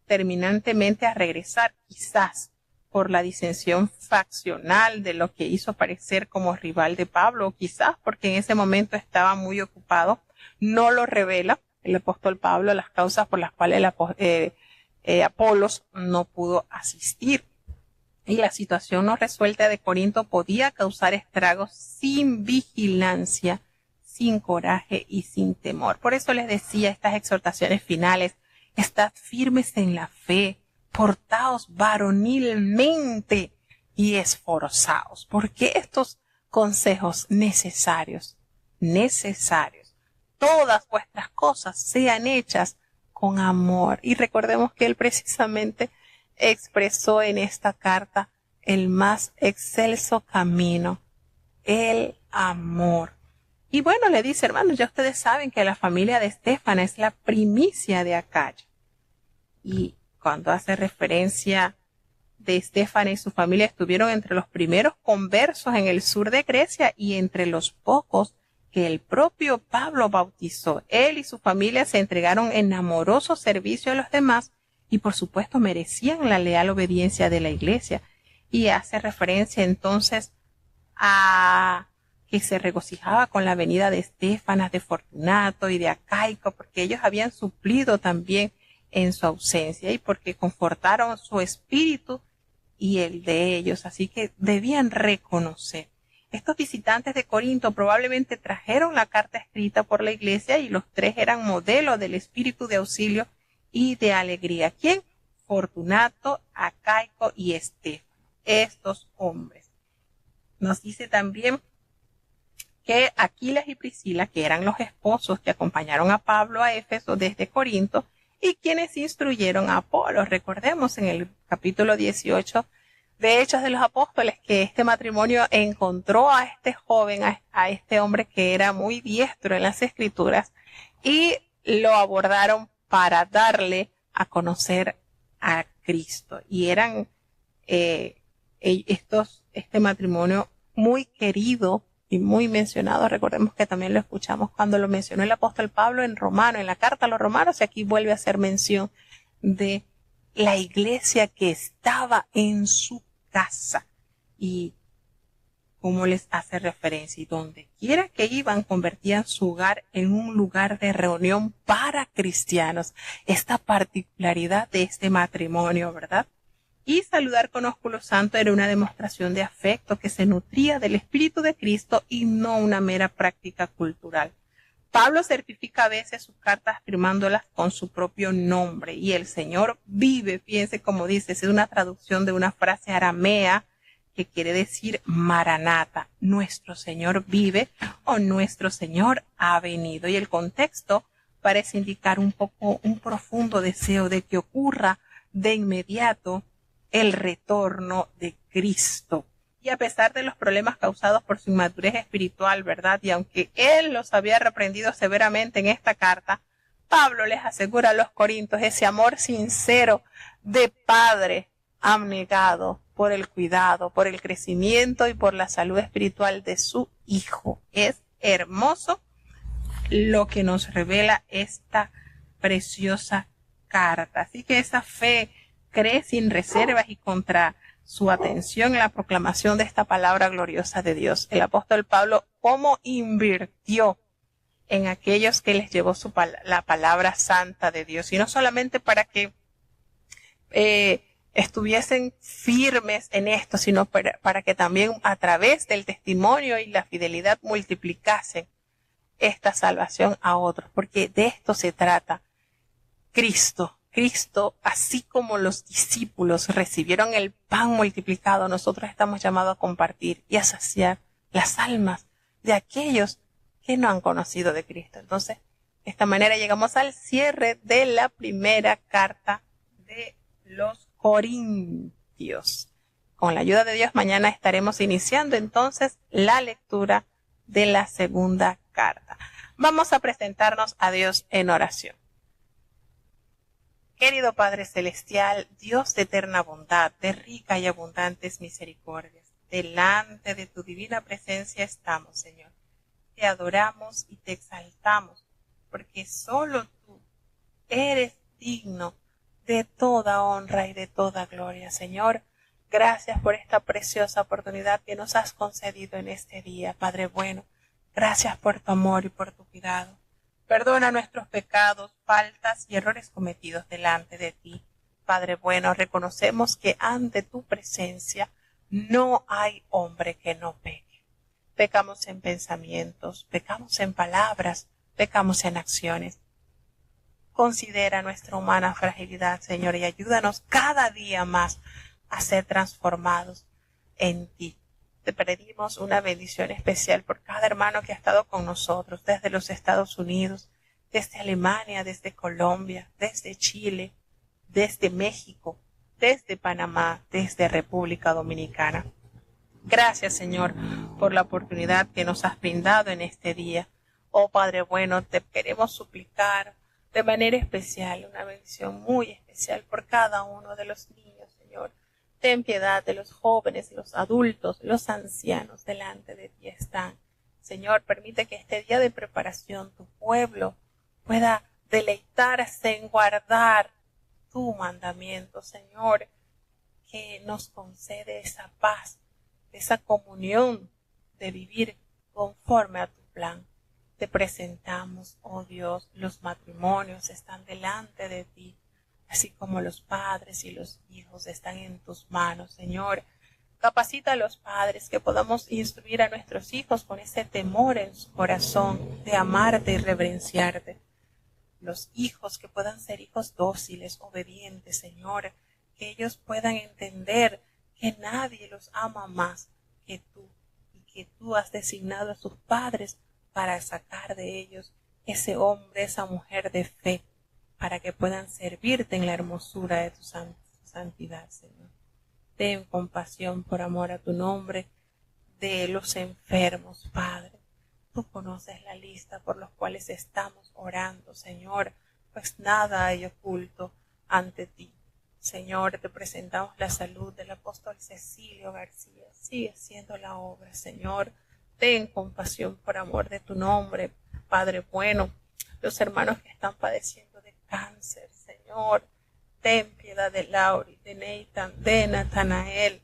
terminantemente a regresar, quizás por la disensión faccional de lo que hizo parecer como rival de Pablo, o quizás porque en ese momento estaba muy ocupado. No lo revela el apóstol Pablo las causas por las cuales Apolos no pudo asistir. Y la situación no resuelta de Corinto podía causar estragos sin vigilancia, sin coraje y sin temor. Por eso les decía estas exhortaciones finales: estad firmes en la fe, portaos varonilmente y esforzaos. ¿Por qué estos consejos necesarios? Todas vuestras cosas sean hechas con amor. Y recordemos que él precisamente expresó en esta carta el más excelso camino, el amor. Y bueno, le dice: hermanos, ya ustedes saben que la familia de Estéfana es la primicia de Acaya. Y cuando hace referencia de Estéfana y su familia, estuvieron entre los primeros conversos en el sur de Grecia y entre los pocos que el propio Pablo bautizó. Él y su familia se entregaron en amoroso servicio a los demás y por supuesto merecían la leal obediencia de la iglesia. Y hace referencia entonces a que se regocijaba con la venida de Estéfanas, de Fortunato y de Acaico, porque ellos habían suplido también en su ausencia y porque confortaron su espíritu y el de ellos. Así que debían reconocer. Estos visitantes de Corinto probablemente trajeron la carta escrita por la iglesia y los tres eran modelos del espíritu de auxilio y de alegría. ¿Quién? Fortunato, Acaico y Estéfano. Estos hombres. Nos dice también que Aquilas y Priscila, que eran los esposos que acompañaron a Pablo a Éfeso desde Corinto y quienes instruyeron a Apolo. Recordemos en el capítulo 18 de Hechos de los Apóstoles que este matrimonio encontró a este joven, a este hombre que era muy diestro en las Escrituras, y lo abordaron para darle a conocer a Cristo. Y eran este matrimonio muy querido y muy mencionado. Recordemos que también lo escuchamos cuando lo mencionó el apóstol Pablo en la carta a los Romanos, y aquí vuelve a hacer mención de la iglesia que estaba en su casa y cómo les hace referencia, y donde quiera que iban convertían su hogar en un lugar de reunión para cristianos. Esta particularidad de este matrimonio, ¿verdad? Y saludar con ósculo santo era una demostración de afecto que se nutría del Espíritu de Cristo y no una mera práctica cultural. Pablo certifica a veces sus cartas firmándolas con su propio nombre, y el Señor vive. Fíjense cómo dice, es una traducción de una frase aramea que quiere decir Maranata, nuestro Señor vive o nuestro Señor ha venido. Y el contexto parece indicar un profundo deseo de que ocurra de inmediato el retorno de Cristo. Y a pesar de los problemas causados por su inmadurez espiritual, ¿verdad? Y aunque él los había reprendido severamente en esta carta, Pablo les asegura a los corintios ese amor sincero de padre abnegado por el cuidado, por el crecimiento y por la salud espiritual de su hijo. Es hermoso lo que nos revela esta preciosa carta. Así que esa fe cree sin reservas y contra su atención en la proclamación de esta palabra gloriosa de Dios. El apóstol Pablo, cómo invirtió en aquellos que les llevó la palabra santa de Dios, y no solamente para que estuviesen firmes en esto, sino para que también a través del testimonio y la fidelidad multiplicasen esta salvación a otros, porque de esto se trata. Cristo, así como los discípulos recibieron el pan multiplicado, nosotros estamos llamados a compartir y a saciar las almas de aquellos que no han conocido de Cristo. Entonces, de esta manera llegamos al cierre de la primera carta de los Corintios. Con la ayuda de Dios, mañana estaremos iniciando entonces la lectura de la segunda carta. Vamos a presentarnos a Dios en oración. Querido Padre Celestial, Dios de eterna bondad, de rica y abundantes misericordias, delante de tu divina presencia estamos, Señor. Te adoramos y te exaltamos, porque solo tú eres digno de toda honra y de toda gloria, Señor. Gracias por esta preciosa oportunidad que nos has concedido en este día, Padre bueno. Gracias por tu amor y por tu cuidado. Perdona nuestros pecados, faltas y errores cometidos delante de ti. Padre bueno, reconocemos que ante tu presencia no hay hombre que no peque. Pecamos en pensamientos, pecamos en palabras, pecamos en acciones. Considera nuestra humana fragilidad, Señor, y ayúdanos cada día más a ser transformados en ti. Te pedimos una bendición especial por cada hermano que ha estado con nosotros desde los Estados Unidos, desde Alemania, desde Colombia, desde Chile, desde México, desde Panamá, desde República Dominicana. Gracias, Señor, por la oportunidad que nos has brindado en este día. Oh Padre bueno, te queremos suplicar de manera especial, una bendición muy especial por cada uno de los niños, Señor. Ten piedad de los jóvenes, los adultos, los ancianos delante de ti están. Señor, permite que este día de preparación tu pueblo pueda deleitarse en guardar tu mandamiento, Señor, que nos concede esa paz, esa comunión de vivir conforme a tu plan. Te presentamos, oh Dios, los matrimonios están delante de ti, así como los padres y los hijos están en tus manos, Señor. Capacita a los padres que podamos instruir a nuestros hijos con ese temor en su corazón de amarte y reverenciarte. Los hijos que puedan ser hijos dóciles, obedientes, Señor, que ellos puedan entender que nadie los ama más que tú y que tú has designado a sus padres para sacar de ellos ese hombre, esa mujer de fe, para que puedan servirte en la hermosura de tu santidad, Señor. Ten compasión por amor a tu nombre de los enfermos, Padre. Tú conoces la lista por los cuales estamos orando, Señor, pues nada hay oculto ante ti. Señor, te presentamos la salud del apóstol Cecilio García. Sigue haciendo la obra, Señor. Ten compasión por amor de tu nombre, Padre bueno. Los hermanos que están padeciendo de cáncer, Señor, ten piedad de Lauri, de Nathan, de Natanael,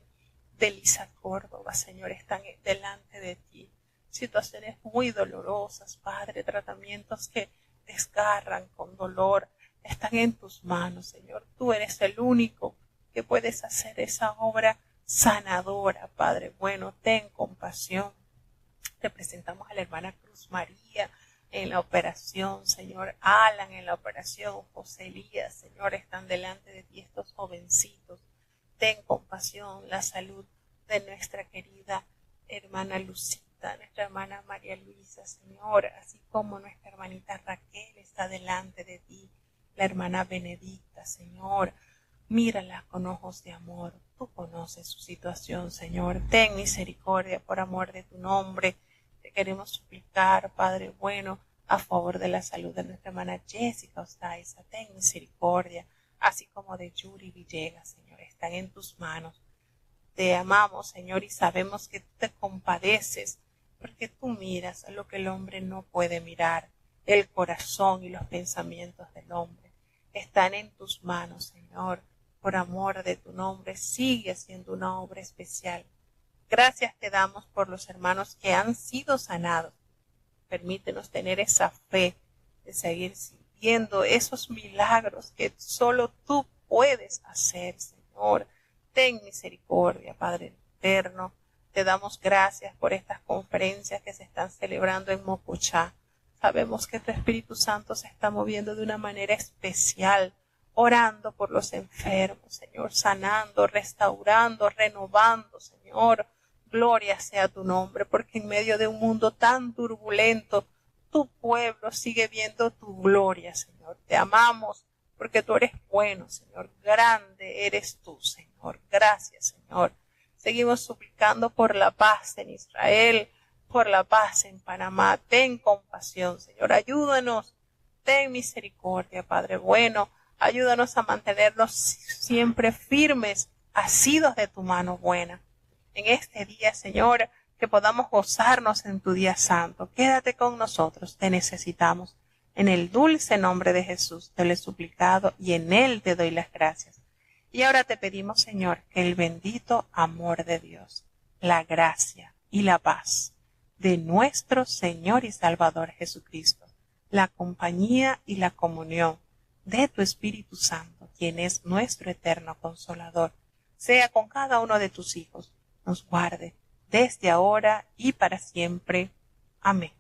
de Lisa Córdoba, Señor, están delante de ti. Situaciones muy dolorosas, Padre, tratamientos que desgarran con dolor, están en tus manos, Señor. Tú eres el único que puedes hacer esa obra sanadora, Padre bueno, ten compasión. Te presentamos a la hermana Cruz María en la operación, Señor. Alan en la operación, José Elías, Señor, están delante de ti estos jovencitos. Ten compasión, la salud de nuestra querida hermana Lucita, nuestra hermana María Luisa, Señor, así como nuestra hermanita Raquel está delante de ti, la hermana Benedicta, Señor. Mírala con ojos de amor. Tú conoces su situación, Señor. Ten misericordia por amor de tu nombre. Te queremos suplicar, Padre bueno, a favor de la salud de nuestra hermana Jessica Ostaiza. Ten misericordia, así como de Yuri Villegas, Señor. Están en tus manos. Te amamos, Señor, y sabemos que tú te compadeces, porque tú miras a lo que el hombre no puede mirar. El corazón y los pensamientos del hombre están en tus manos, Señor. Por amor de tu nombre, sigue haciendo una obra especial. Gracias te damos por los hermanos que han sido sanados. Permítenos tener esa fe de seguir sintiendo esos milagros que solo tú puedes hacer, Señor. Ten misericordia, Padre eterno. Te damos gracias por estas conferencias que se están celebrando en Mocochá. Sabemos que tu Espíritu Santo se está moviendo de una manera especial, orando por los enfermos, Señor, sanando, restaurando, renovando, Señor. Gloria sea tu nombre, porque en medio de un mundo tan turbulento, tu pueblo sigue viendo tu gloria, Señor. Te amamos porque tú eres bueno, Señor. Grande eres tú, Señor. Gracias, Señor. Seguimos suplicando por la paz en Israel, por la paz en Panamá. Ten compasión, Señor. Ayúdanos. Ten misericordia, Padre bueno. Ayúdanos a mantenernos siempre firmes, asidos de tu mano buena. En este día, Señor, que podamos gozarnos en tu día santo. Quédate con nosotros, te necesitamos. En el dulce nombre de Jesús te lo he suplicado y en él te doy las gracias. Y ahora te pedimos, Señor, que el bendito amor de Dios, la gracia y la paz de nuestro Señor y Salvador Jesucristo, la compañía y la comunión de tu Espíritu Santo, quien es nuestro eterno Consolador, sea con cada uno de tus hijos, nos guarde desde ahora y para siempre. Amén.